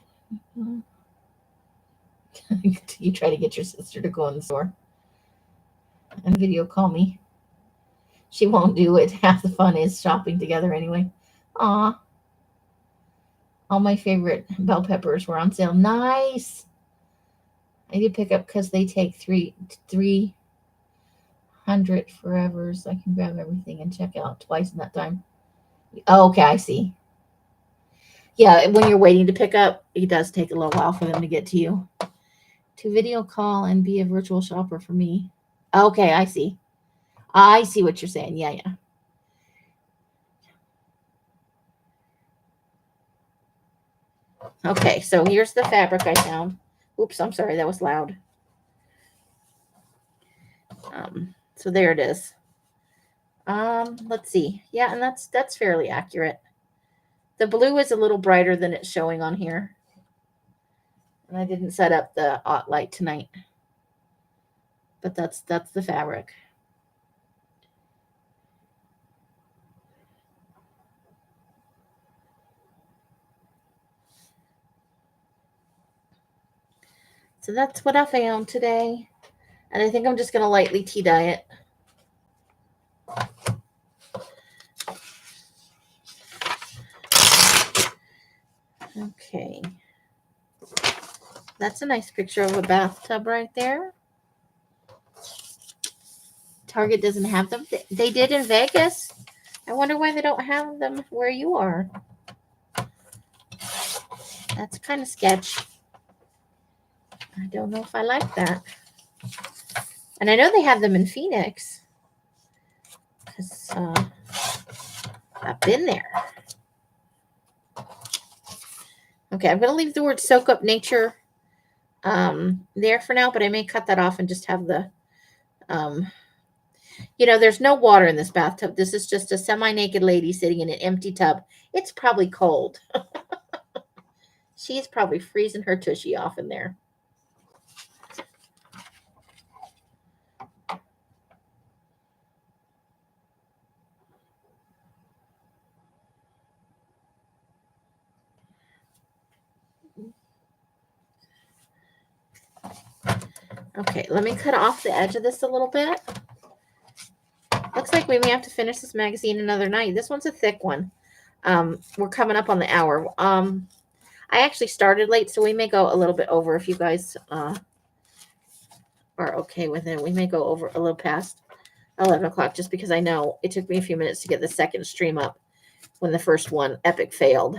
You try to get your sister to go in the store and video call me. She won't do it. Half the fun is shopping together anyway. Aw. All my favorite bell peppers were on sale. Nice. I did pick up because they take 300 forever, so I can grab everything and check out twice in that time. Oh, okay, I see. Yeah, when you're waiting to pick up, it does take a little while for them to get to you. To video call and be a virtual shopper for me. Okay, I see. I see what you're saying. Yeah. Okay, so here's the fabric I found. Oops, I'm sorry, that was loud. So there it is. Let's see. Yeah, and that's fairly accurate. The blue is a little brighter than it's showing on here. And I didn't set up the light tonight. But that's the fabric. So that's what I found today. And I think I'm just going to lightly tea dye it. Okay. That's a nice picture of a bathtub right there. Target doesn't have them. They did in Vegas. I wonder why they don't have them where you are. That's kind of sketch. I don't know if I like that. And I know they have them in Phoenix. Because I've been there. Okay, I'm going to leave the word soak up nature there for now, but I may cut that off and just have the, there's no water in this bathtub. This is just a semi-naked lady sitting in an empty tub. It's probably cold. She's probably freezing her tushy off in there. Okay, let me cut off the edge of this a little bit. Looks like we may have to finish this magazine another night. This one's a thick one. We're coming up on the hour. I actually started late, so we may go a little bit over if you guys are okay with it. We may go over a little past 11 o'clock just because I know it took me a few minutes to get the second stream up when the first one, Epic, failed.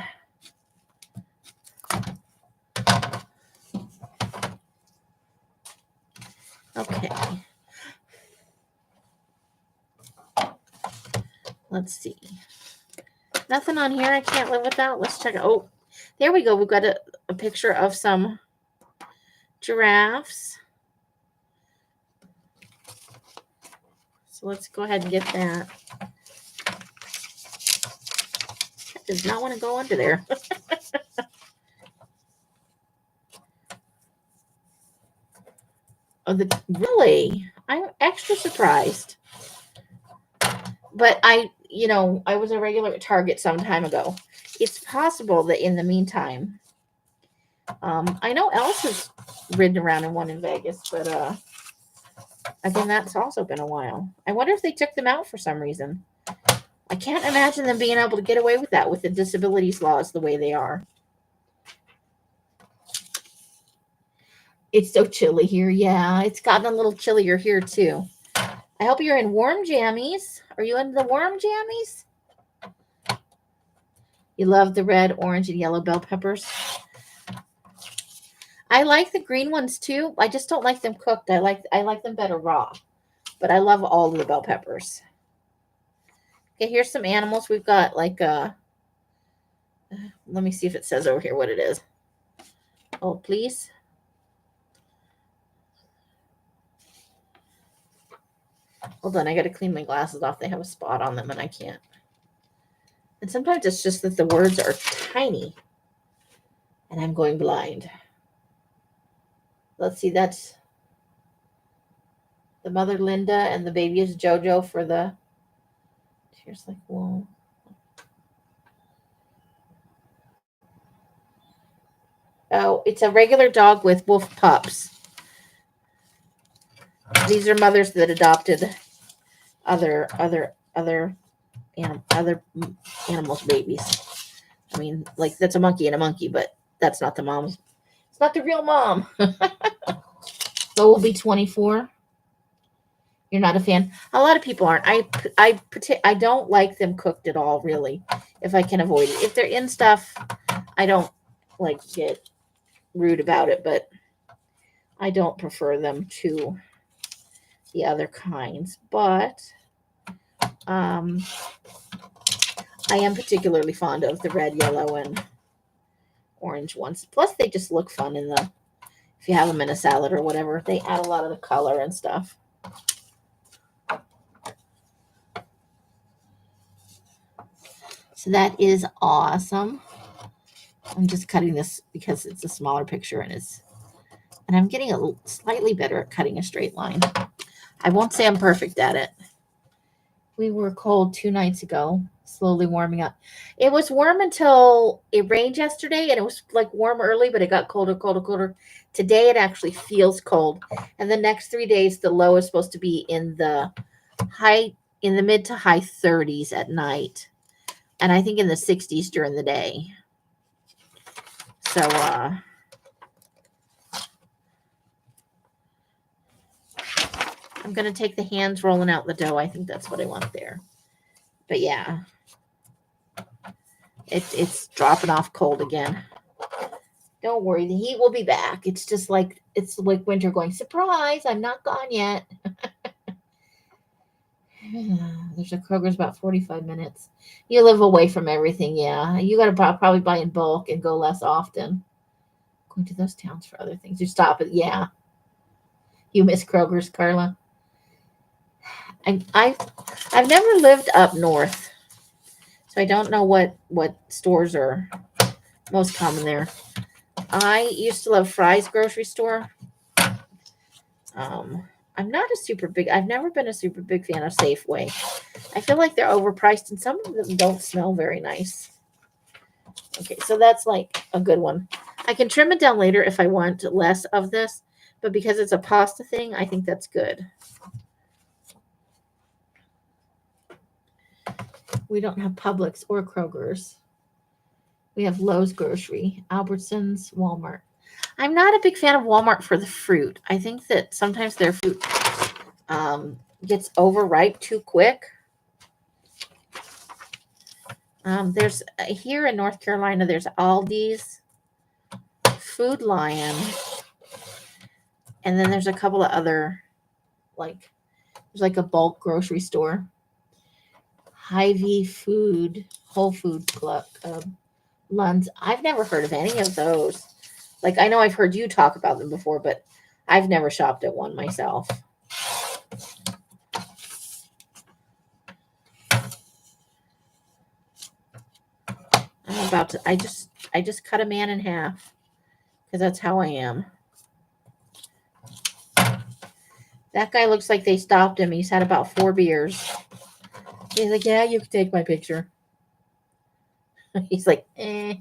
Okay. Let's see. Nothing on here I can't live without. Let's check it. Oh, there we go. We've got a picture of some giraffes. So let's go ahead and get that. That does not want to go under there. Oh, really? I'm extra surprised. But I was a regular at Target some time ago. It's possible that in the meantime, I know Else has ridden around in one in Vegas, but again, that's also been a while. I wonder if they took them out for some reason. I can't imagine them being able to get away with that with the disabilities laws the way they are. It's so chilly here. Yeah, it's gotten a little chillier here too. I hope you're in warm jammies. Are you into the warm jammies? You love the red, orange, and yellow bell peppers? I like the green ones too. I just don't like them cooked. I like them better raw. But I love all of the bell peppers. Okay, here's some animals. We've got like let me see if it says over here what it is. Oh, please. Hold on, I got to clean my glasses off. They have a spot on them and I can't. And sometimes it's just that the words are tiny and I'm going blind. Let's see, that's the mother Linda and the baby is Jojo for the, here's like, whoa. Oh, it's a regular dog with wolf pups. These are mothers that adopted other animals' babies. I mean, like that's a monkey and a monkey, but that's not the mom's. It's not the real mom. So will be 24. You're not a fan. A lot of people aren't. I don't like them cooked at all, really, if I can avoid it. If they're in stuff, I don't like get rude about it, but I don't prefer them to the other kinds. But I am particularly fond of the red, yellow, and orange ones. Plus, they just look fun if you have them in a salad or whatever. They add a lot of the color and stuff. So that is awesome. I'm just cutting this because it's a smaller picture and I'm getting slightly better at cutting a straight line. I won't say I'm perfect at it. We were cold 2 nights ago, slowly warming up. It was warm until it rained yesterday, and it was like warm early, but it got colder, colder, colder. Today it actually feels cold. And the next 3 days, the low is supposed to be in the mid to high 30s at night. And I think in the 60s during the day. So, I'm going to take the hands rolling out the dough. I think that's what I want there. But yeah, it's dropping off cold again. Don't worry, the heat will be back. It's like winter going, surprise, I'm not gone yet. There's a Kroger's about 45 minutes. You live away from everything, yeah. You got to probably buy in bulk and go less often. Going to those towns for other things. You stop it, yeah. You miss Kroger's, Carla? I've never lived up north, so I don't know what stores are most common there. I used to love Fry's grocery store. I've never been a super big fan of Safeway. I feel like they're overpriced and some of them don't smell very nice. Okay, so that's like a good one. I can trim it down later if I want less of this, but because it's a pasta thing, I think that's good. We don't have Publix or Kroger's. We have Lowe's Grocery, Albertsons, Walmart. I'm not a big fan of Walmart for the fruit. I think that sometimes their fruit gets overripe too quick. There's here in North Carolina, there's Aldi's, Food Lion, and then there's a couple of other, like, there's like a bulk grocery store. Hy-Vee Food, Whole Food Club, Lund's. I've never heard of any of those. Like, I know I've heard you talk about them before, but I've never shopped at one myself. I'm about to, I just cut a man in half because that's how I am. That guy looks like they stopped him. He's had about 4 beers. He's like, yeah, you can take my picture. He's like, eh.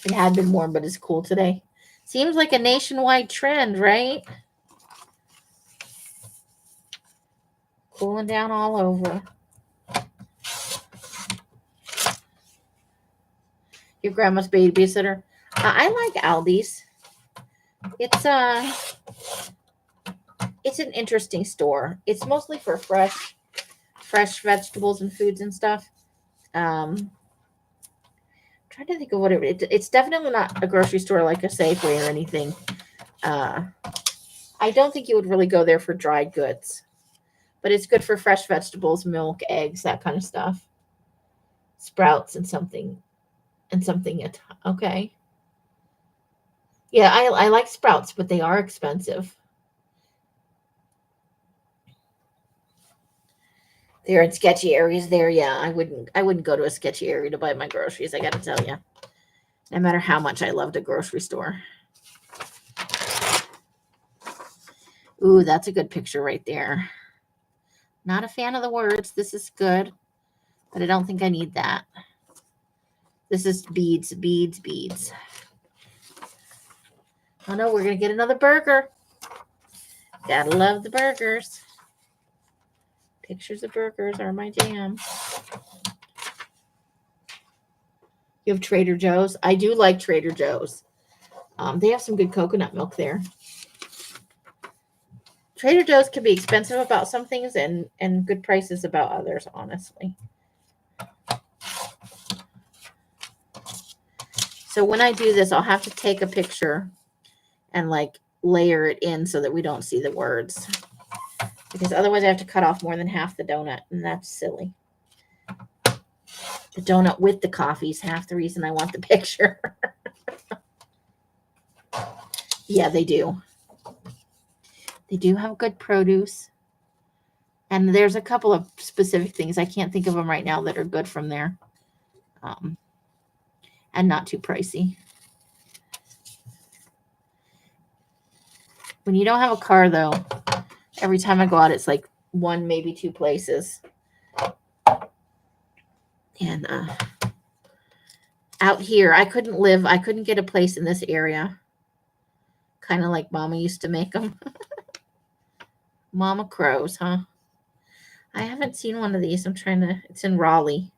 It had been warm, but it's cool today. Seems like a nationwide trend, right? Cooling down all over. Your grandma's babysitter. I like Aldi's. It's an interesting store. It's mostly for fresh vegetables and foods and stuff. Trying to think of what it's definitely not a grocery store like a Safeway or anything. I don't think you would really go there for dried goods, but it's good for fresh vegetables, milk, eggs, that kind of stuff. Sprouts and something. Okay. Yeah, I like Sprouts, but they are expensive. They're in sketchy areas there. Yeah, I wouldn't go to a sketchy area to buy my groceries, I got to tell you. No matter how much I loved a grocery store. Ooh, that's a good picture right there. Not a fan of the words. This is good, but I don't think I need that. This is beads. Oh no, we're going to get another burger. Gotta love the burgers. Pictures of burgers are my jam. You have Trader Joe's. I do like Trader Joe's. They have some good coconut milk there. Trader Joe's can be expensive about some things and good prices about others, honestly. So when I do this, I'll have to take a picture and like layer it in so that we don't see the words. Because otherwise I have to cut off more than half the donut, and that's silly. The donut with the coffee is half the reason I want the picture. Yeah, they do. They do have good produce. And there's a couple of specific things. I can't think of them right now that are good from there. And not too pricey. When you don't have a car, though, every time I go out, it's like 1, maybe 2 places. And out here, I couldn't get a place in this area. Kind of like Mama used to make them. Mama Crows, huh? I haven't seen one of these. It's in Raleigh.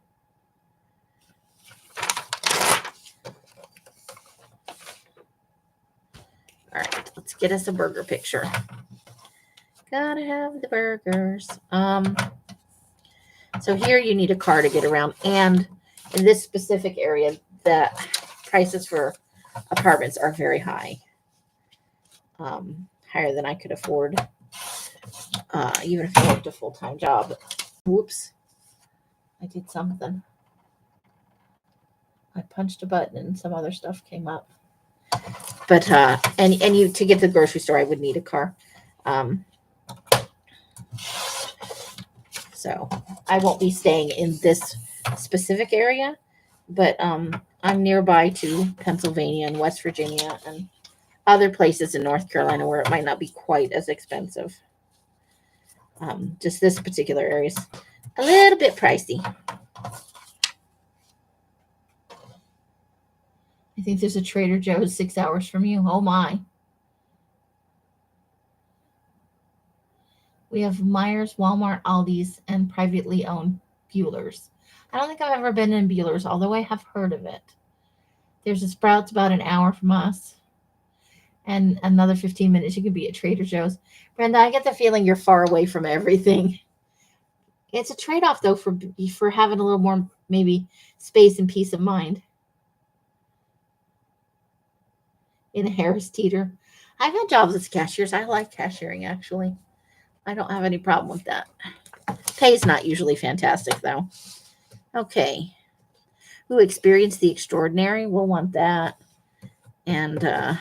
All right, let's get us a burger picture. Gotta have the burgers. So here you need a car to get around. And in this specific area, the prices for apartments are very high. Higher than I could afford. Even if I worked a full-time job. Whoops. I did something. I punched a button and some other stuff came up. But and you to get to the grocery store, I would need a car. So I won't be staying in this specific area, but I'm nearby to Pennsylvania and West Virginia and other places in North Carolina where it might not be quite as expensive. Just this particular area is a little bit pricey. I think there's a Trader Joe's 6 hours from you. Oh my. We have Myers, Walmart, Aldi's, and privately owned Bueller's. I don't think I've ever been in Bueller's, although I have heard of it. There's a Sprouts about an hour from us. And another 15 minutes, you could be at Trader Joe's. Brenda, I get the feeling you're far away from everything. It's a trade-off, though, for having a little more, maybe, space and peace of mind. In a Harris Teeter. I've had jobs as cashiers. I like cashiering, actually. I don't have any problem with that. Pay's not usually fantastic, though. Okay. Who experienced the extraordinary? We'll want that. And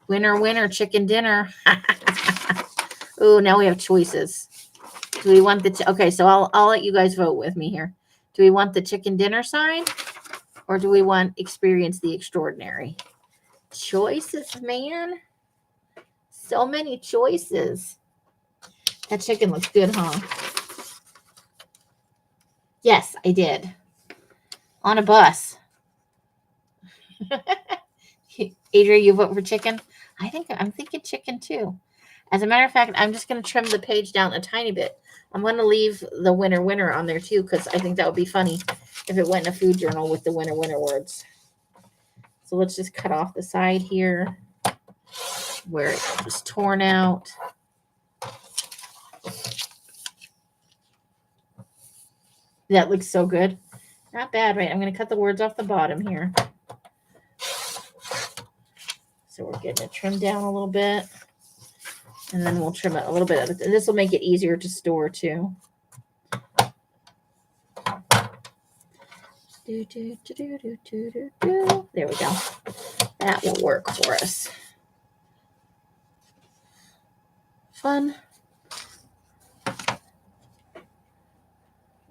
winner, winner, chicken dinner. Ooh, now we have choices. Do we want the okay? So I'll let you guys vote with me here. Do we want the chicken dinner side, or do we want experience the extraordinary? Choices, man. So many choices. That chicken looks good, huh? Yes, I did. On a bus. Adria, you vote for chicken? I'm thinking chicken too. As a matter of fact, I'm just going to trim the page down a tiny bit. I'm going to leave the winner winner on there too, because I think that would be funny if it went in a food journal with the winner winner words. So let's just cut off the side here where it was torn out. That looks so good. Not bad, right? I'm going to cut the words off the bottom here. So we're getting it trimmed down a little bit. And then we'll trim it a little bit. This will make it easier to store too. There we go. That will work for us. Fun.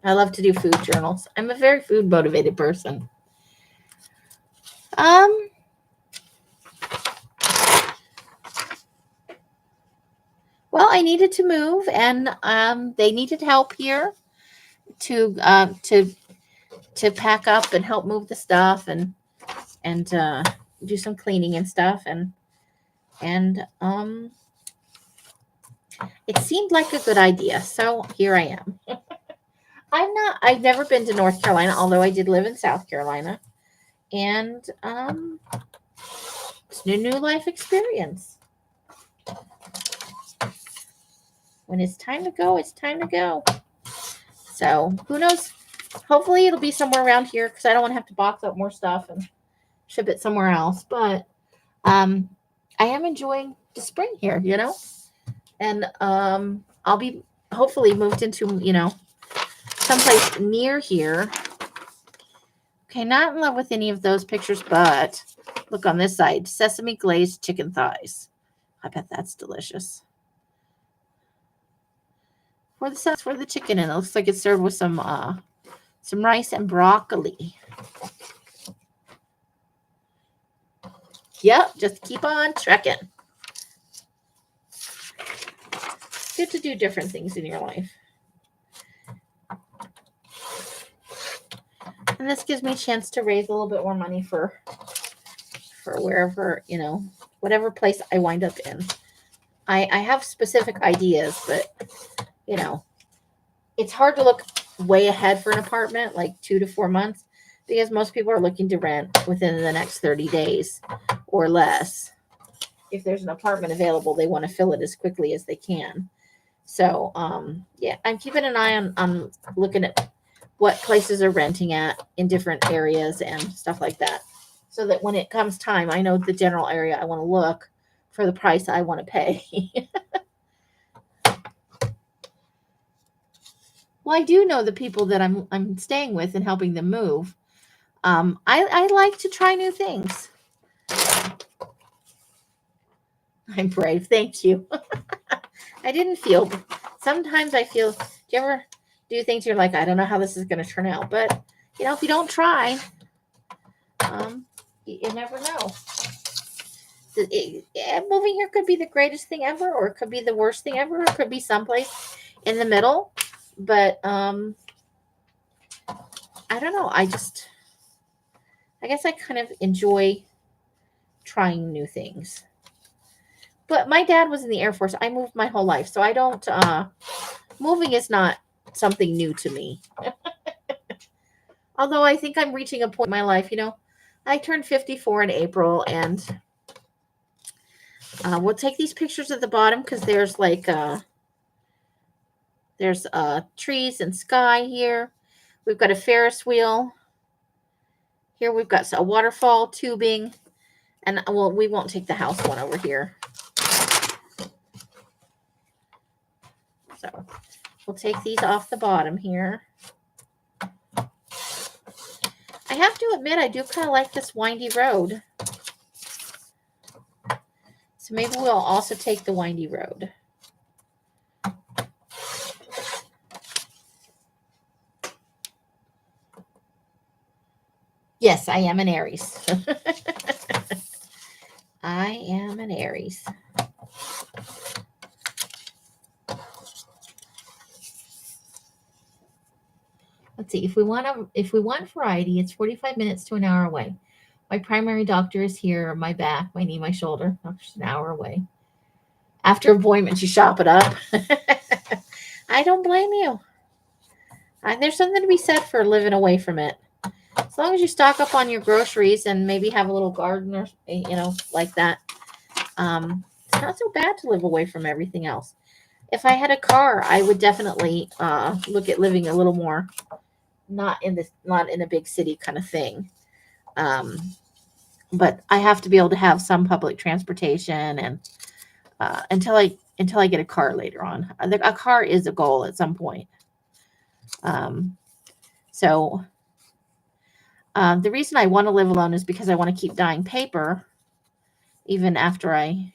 I love to do food journals. I'm a very food motivated person. Well, I needed to move, and they needed help here to pack up and help move the stuff and do some cleaning and stuff, and it seemed like a good idea. So here I am. I've never been to North Carolina, although I did live in South Carolina, and it's a new life experience. When it's time to go, it's time to go. So who knows? Hopefully it'll be somewhere around here, because I don't want to have to box up more stuff and ship it somewhere else. But I am enjoying the spring here, and I'll be hopefully moved into, someplace near here. Okay, not in love with any of those pictures, but look on this side. Sesame glazed chicken thighs. I bet that's delicious. For the chicken, and it looks like it's served with some rice and broccoli. Yep, just keep on trekking. Good to do different things in your life. And this gives me a chance to raise a little bit more money for wherever, whatever place I wind up in. I have specific ideas, but, it's hard to look way ahead for an apartment, like 2 to 4 months, because most people are looking to rent within the next 30 days or less. If there's an apartment available, they want to fill it as quickly as they can. So, yeah, I'm keeping an eye on looking at what places are renting at in different areas and stuff like that, so that when it comes time, I know the general area I want to look for the price I want to pay. Well, I do know the people that I'm staying with and helping them move. I like to try new things. I'm brave. Thank you. I didn't feel. Sometimes I feel. Do you ever do things you're like, I don't know how this is going to turn out, but if you don't try, you never know. Moving here could be the greatest thing ever, or it could be the worst thing ever, or it could be someplace in the middle. But I don't know. I guess I kind of enjoy trying new things. But my dad was in the Air Force. I moved my whole life, so I don't. Moving is not something new to me. Although I think I'm reaching a point in my life, I turned 54 in April, and we'll take these pictures at the bottom because there's like there's trees and sky here. We've got a Ferris wheel. Here we've got a waterfall tubing, and well, we won't take the house one over here. So we'll take these off the bottom here. I have to admit, I do kind of like this windy road. So maybe we'll also take the windy road. Yes, I am an Aries. I am an Aries. Let's see. If we want variety, it's 45 minutes to an hour away. My primary doctor is here. My back, my knee, my shoulder. Doctor's an hour away. After appointment, you shop it up. I don't blame you. There's something to be said for living away from it. As long as you stock up on your groceries and maybe have a little garden or, like that, it's not so bad to live away from everything else. If I had a car, I would definitely look at living a little more, not in a big city kind of thing. But I have to be able to have some public transportation, and until I get a car later on. A car is a goal at some point. So the reason I want to live alone is because I want to keep dyeing paper even after I,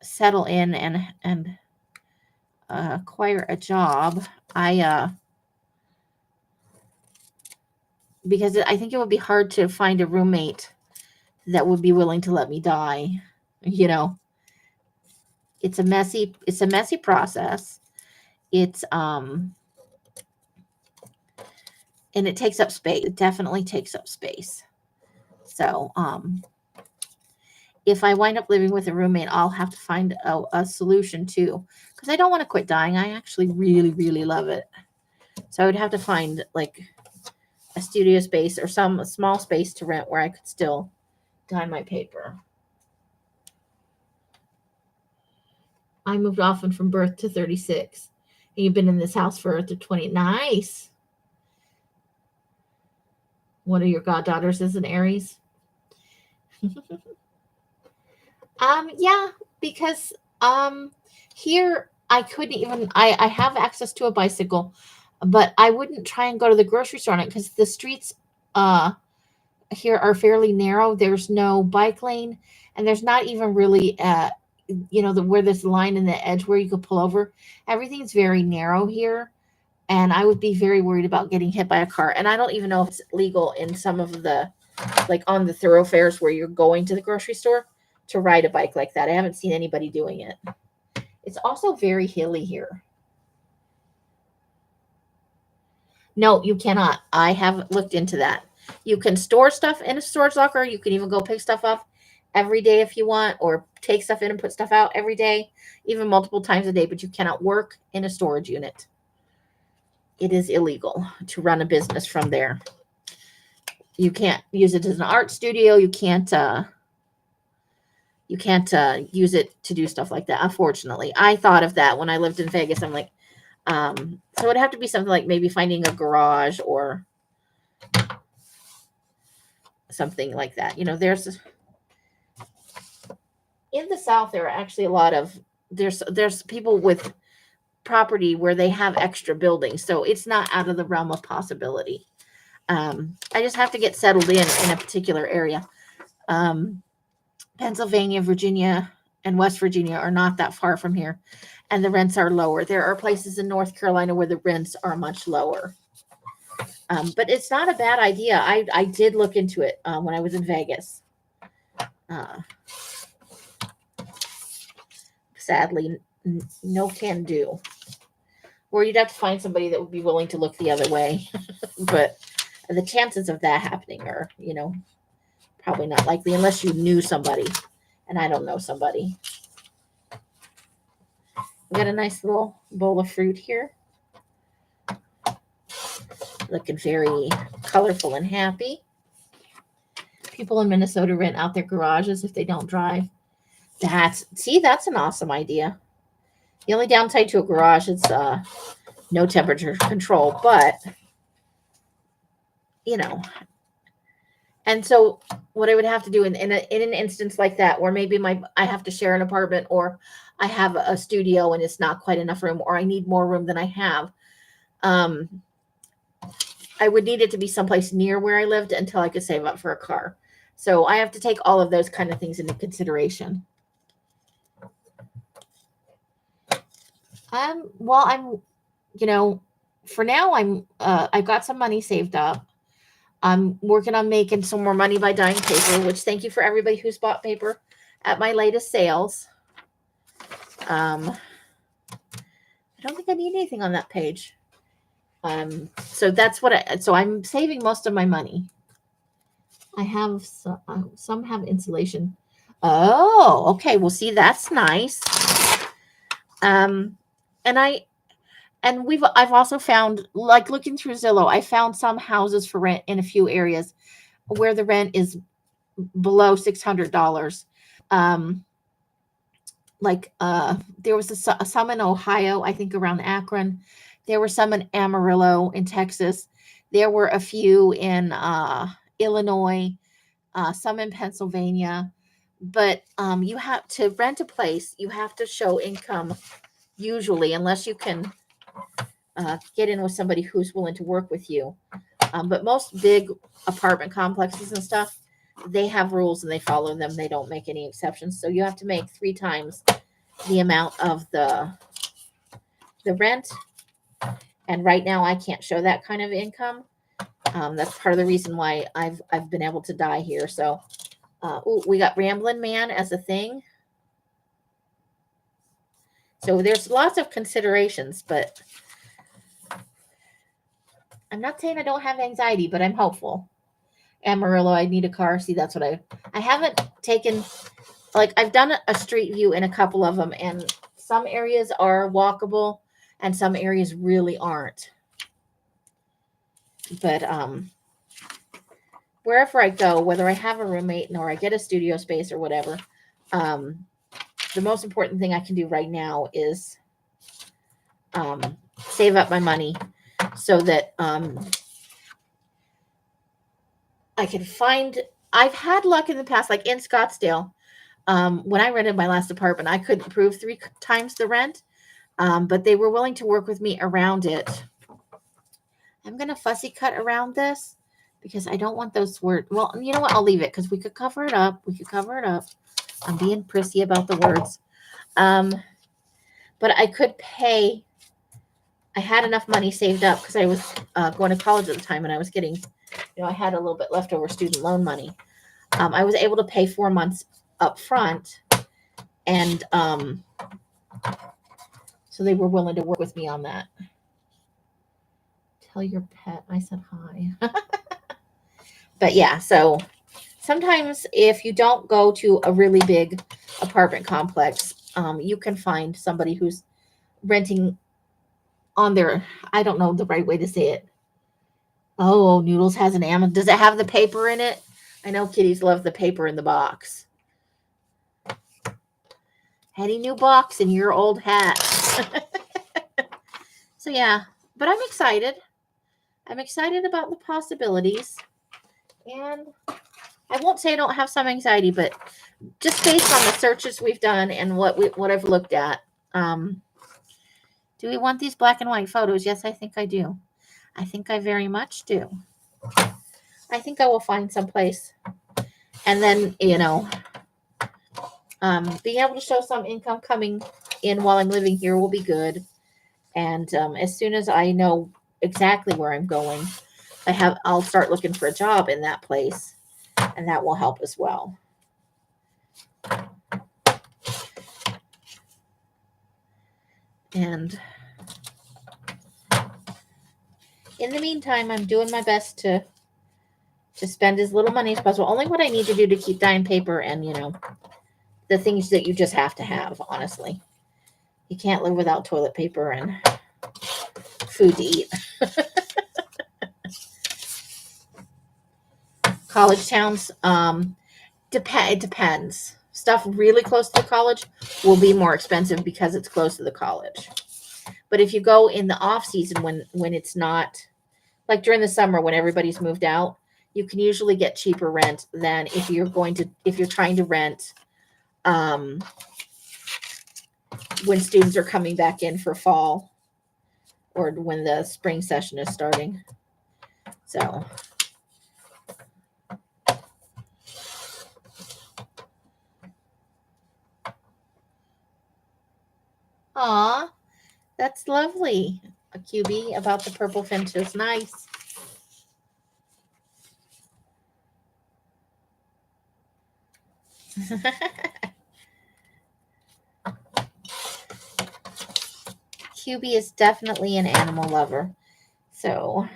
settle in and acquire a job. Because I think it would be hard to find a roommate that would be willing to let me dye. It's a messy process. It's and it takes up space. It definitely takes up space. So, if I wind up living with a roommate, I'll have to find a solution too, because I don't want to quit dyeing. I actually really, really love it. So I would have to find like a studio space or some small space to rent where I could still dye my paper. I moved often from birth to 36. And you've been in this house for 20. Nice. One of your goddaughters is an Aries. Yeah, because here I couldn't even I have access to a bicycle, but I wouldn't try and go to the grocery store on it because the streets here are fairly narrow. There's no bike lane, and there's not even really where this line in the edge where you could pull over. Everything's very narrow here, and I would be very worried about getting hit by a car. And I don't even know if it's legal in some of the, like on the thoroughfares where you're going to the grocery store, to ride a bike like that. I haven't seen anybody doing it. It's also very hilly here. No, you cannot. I have looked into that. You can store stuff in a storage locker. You can even go pick stuff up every day if you want, or take stuff in and put stuff out every day, even multiple times a day, but you cannot work in a storage unit. It is illegal to run a business from there. You can't use it as an art studio. You can't use it to do stuff like that. Unfortunately, I thought of that when I lived in Vegas. I'm like, so it would have to be something like maybe finding a garage or something like that. There's in the South, there are actually a lot of, there's people with property where they have extra buildings. So it's not out of the realm of possibility. I just have to get settled in a particular area. Pennsylvania, Virginia, and West Virginia are not that far from here, and the rents are lower. There are places in North Carolina where the rents are much lower. But it's not a bad idea. I did look into it when I was in Vegas. Sadly, no can do. Or you'd have to find somebody that would be willing to look the other way. But the chances of that happening are, probably not likely unless you knew somebody. And I don't know somebody. We got a nice little bowl of fruit here. Looking very colorful and happy. People in Minnesota rent out their garages if they don't drive. That's an awesome idea. The only downside to a garage is no temperature control, but you know. And so what I would have to do in an instance like that, where maybe I have to share an apartment, or I have a studio and it's not quite enough room, or I need more room than I have, I would need it to be someplace near where I lived until I could save up for a car. So I have to take all of those kind of things into consideration. Well, for now I've got some money saved up. I'm working on making some more money by dyeing paper, which thank you for everybody who's bought paper at my latest sales. I don't think I need anything on that page. So that's so I'm saving most of my money. I have some have insulation. Oh, okay. Well, see, that's nice. I've also found, like looking through Zillow, I found some houses for rent in a few areas where the rent is below $600. There was some in Ohio, I think around Akron. There were some in Amarillo in Texas. There were a few in Illinois, some in Pennsylvania. But you have to rent a place. You have to show income usually, unless you can get in with somebody who's willing to work with you. But most big apartment complexes and stuff, they have rules and they follow them. They don't make any exceptions. So you have to make 3 times the amount of the rent. And right now I can't show that kind of income. That's part of the reason why I've been able to die here. So we got Ramblin' Man as a thing. So there's lots of considerations, but I'm not saying I don't have anxiety, but I'm hopeful. Amarillo, I need a car. See, that's what I haven't taken, I've done a street view in a couple of them, and some areas are walkable and some areas really aren't. But wherever I go, whether I have a roommate or I get a studio space or whatever, the most important thing I can do right now is save up my money so that I can find. I've had luck in the past, like in Scottsdale. When I rented my last apartment, I couldn't prove 3 times the rent, but they were willing to work with me around it. I'm going to fussy cut around this because I don't want those words. Well, you know what? I'll leave it because we could cover it up. I'm being prissy about the words. But I could pay. I had enough money saved up because I was going to college at the time, and I was getting, I had a little bit leftover student loan money. I was able to pay 4 months up front, and so they were willing to work with me on that. Tell your pet I said hi. But yeah, so sometimes if you don't go to a really big apartment complex, you can find somebody who's renting on their, I don't know the right way to say it. Oh, Noodles has an Amazon. Does it have the paper in it? I know kitties love the paper in the box. Any new box in your old hat. So yeah, but I'm excited. I'm excited about the possibilities. And I won't say I don't have some anxiety, but just based on the searches we've done and what I've looked at, do we want these black and white photos? Yes, I think I do. I think I very much do. I think I will find some place. And then, being able to show some income coming in while I'm living here will be good. And as soon as I know exactly where I'm going, I'll start looking for a job in that place, and that will help as well. And in the meantime, I'm doing my best to spend as little money as possible. Only what I need to do to keep dyeing paper and, the things that you just have to have, honestly. You can't live without toilet paper and food to eat. college towns. It depends. Stuff really close to the college will be more expensive because it's close to the college. But if you go in the off season when it's not, like during the summer when everybody's moved out, you can usually get cheaper rent than if you're trying to rent um, when students are coming back in for fall or when the spring session is starting. So, aw, that's lovely. A QB about the purple finches. Nice. QB is definitely an animal lover. So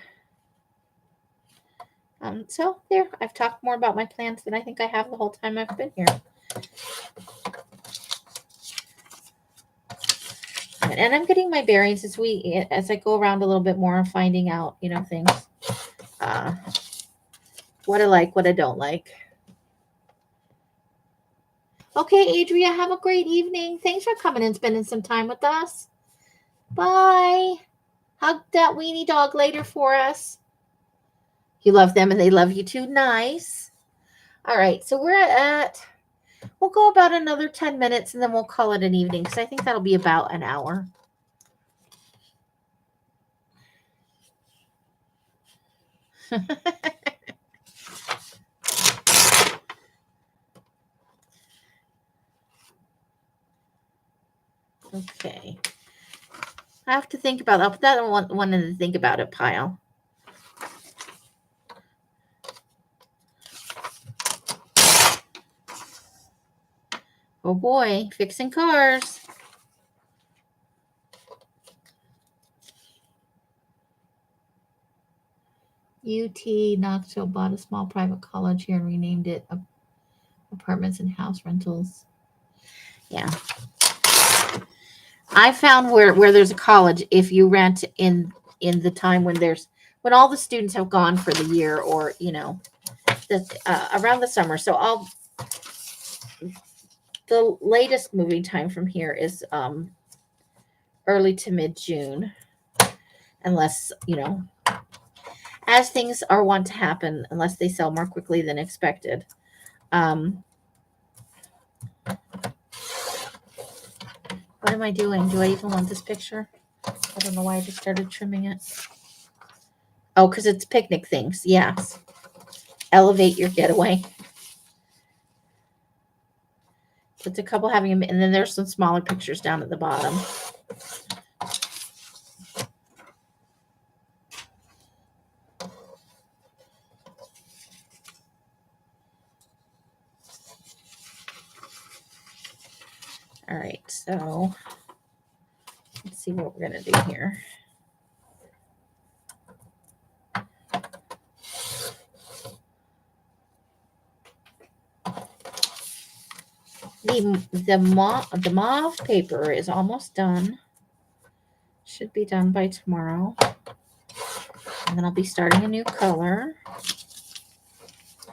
there, I've talked more about my plants than I think I have the whole time I've been here. And I'm getting my bearings as I go around a little bit more and finding out, things. What I like, what I don't like. Okay, Adria, have a great evening. Thanks for coming and spending some time with us. Bye. Hug that weenie dog later for us. You love them and they love you too. Nice. All right, so we'll go about another 10 minutes and then we'll call it an evening because I think that'll be about an hour. Okay. I have to think about that. I'll put that on one in the think about it pile. Oh boy, fixing cars. UT Knoxville bought a small private college here and renamed it Apartments and House Rentals. Yeah. I found where there's a college, if you rent in the time when all the students have gone for the year or, around the summer. So the latest moving time from here is early to mid-June, unless, as things are wont to happen, unless they sell more quickly than expected. What am I doing? Do I even want this picture? I don't know why I just started trimming it. Oh, because it's picnic things. Yes. Elevate your getaway. It's a couple having them, and then there's some smaller pictures down at the bottom. All right, so let's see what we're going to do here. The mauve paper is almost done. Should be done by tomorrow. And then I'll be starting a new color.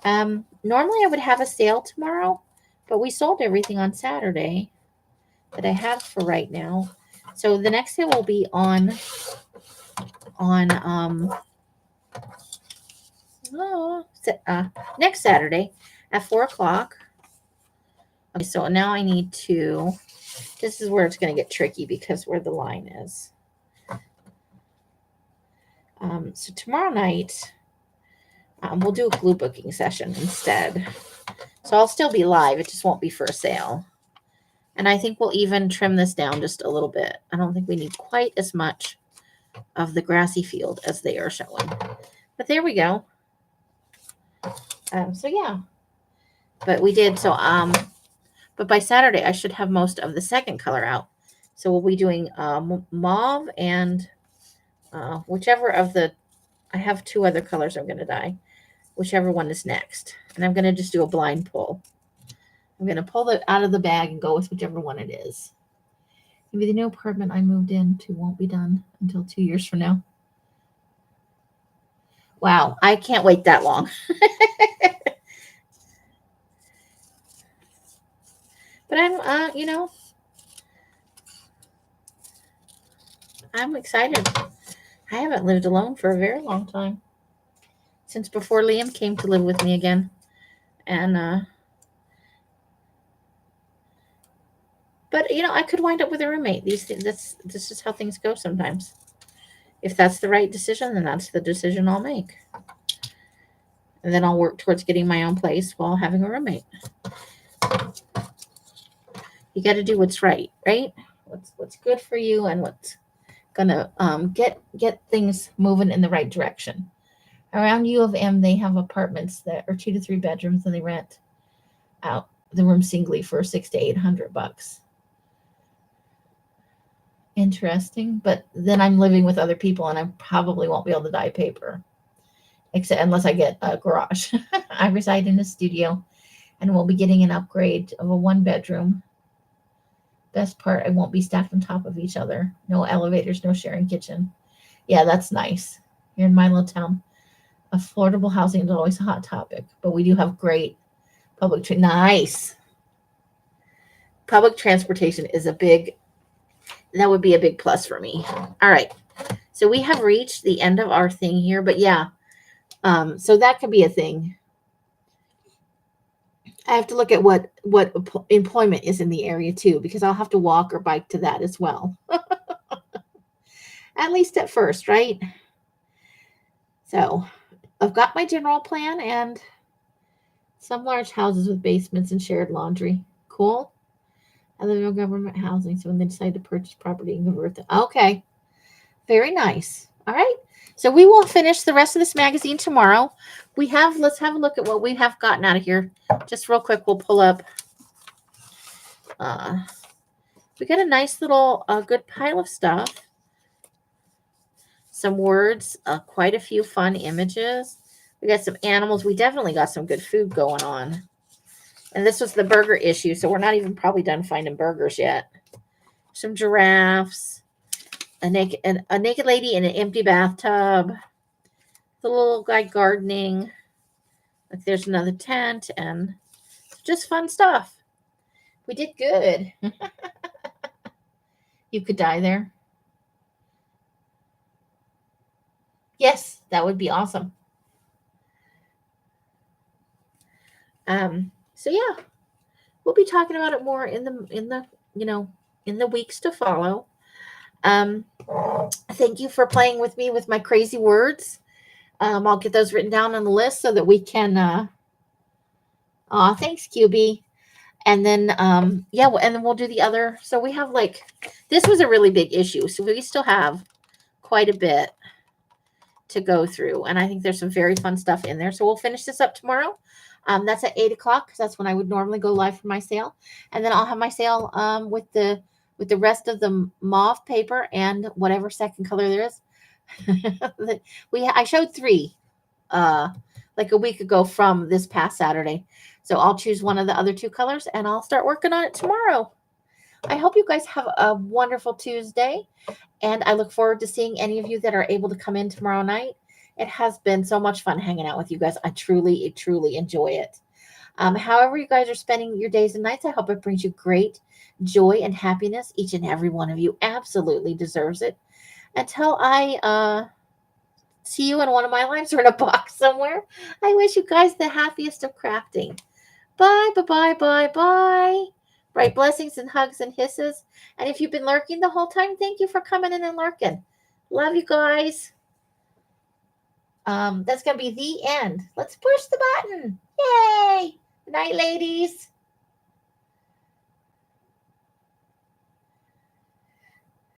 Normally I would have a sale tomorrow, but we sold everything on Saturday that I have for right now. So the next sale will be on next Saturday at 4:00. Okay, so now I need to, this is where it's going to get tricky because where the line is. So tomorrow night, we'll do a glue booking session instead. So I'll still be live. It just won't be for a sale. And I think we'll even trim this down just a little bit. I don't think we need quite as much of the grassy field as they are showing. But there we go. So yeah. But we did, so but by Saturday I should have most of the second color out. So we'll be doing mauve and whichever of the, I have two other colors I'm going to dye. Whichever one is next. And I'm going to just do a blind pull. I'm going to pull it out of the bag and go with whichever one it is. Maybe the new apartment I moved into won't be done until 2 years from now. Wow, I can't wait that long. But I'm, I'm excited. I haven't lived alone for a very long time. Since before Liam came to live with me again. And, but I could wind up with a roommate. This is how things go sometimes. If that's the right decision, then that's the decision I'll make. And then I'll work towards getting my own place while having a roommate. You got to do what's right? What's good for you and what's gonna get things moving in the right direction. Around U of M, they have apartments that are 2 to 3 bedrooms, and they rent out the room singly for $600 to $800. Interesting, but then I'm living with other people, and I probably won't be able to dye paper, except unless I get a garage. I reside in a studio, and we'll be getting an upgrade of a 1-bedroom. Best part, I won't be stacked on top of each other. No elevators, no sharing kitchen. Yeah, that's nice. Here in my little town, affordable housing is always a hot topic, but we do have great nice. Public transportation is that would be a big plus for me. All right. So we have reached the end of our thing here, but yeah. So that could be a thing. I have to look at what employment is in the area too, because I'll have to walk or bike to that as well. At least at first, right? So I've got my general plan and some large houses with basements and shared laundry. Cool. I live in government housing, so when they decide to purchase property and convert it. Okay. Very nice. All right. So we will finish the rest of this magazine tomorrow. Let's have a look at what we have gotten out of here. Just real quick, we'll pull up. We got a nice little good pile of stuff. Some words, quite a few fun images. We got some animals. We definitely got some good food going on. And this was the burger issue, so we're not even probably done finding burgers yet. Some giraffes, a naked lady in an empty bathtub, the little guy gardening. Like there's another tent, and just fun stuff. We did good. You could die there. Yes, that would be awesome. So yeah, we'll be talking about it more in the weeks to follow. Thank you for playing with me with my crazy words. I'll get those written down on the list so that we can. Thanks, QB. And then, and then we'll do the other. So we have this was a really big issue. So we still have quite a bit to go through. And I think there's some very fun stuff in there. So we'll finish this up tomorrow. That's at 8:00 because that's when I would normally go live for my sale. And then I'll have my sale with the rest of the mauve paper and whatever second color there is. I showed 3 like a week ago from this past Saturday. So I'll choose one of the other 2 colors and I'll start working on it tomorrow. I hope you guys have a wonderful Tuesday, and I look forward to seeing any of you that are able to come in tomorrow night. It has been so much fun hanging out with you guys. I truly enjoy it. However you guys are spending your days and nights, I hope it brings you great joy and happiness. Each and every one of you absolutely deserves it. Until I see you in one of my lives or in a box somewhere, I wish you guys the happiest of crafting. Bye, bye, bye, bye. Bright blessings and hugs and hisses. And if you've been lurking the whole time, thank you for coming in and lurking. Love you guys. That's going to be the end. Let's push the button. Yay. Good night, ladies.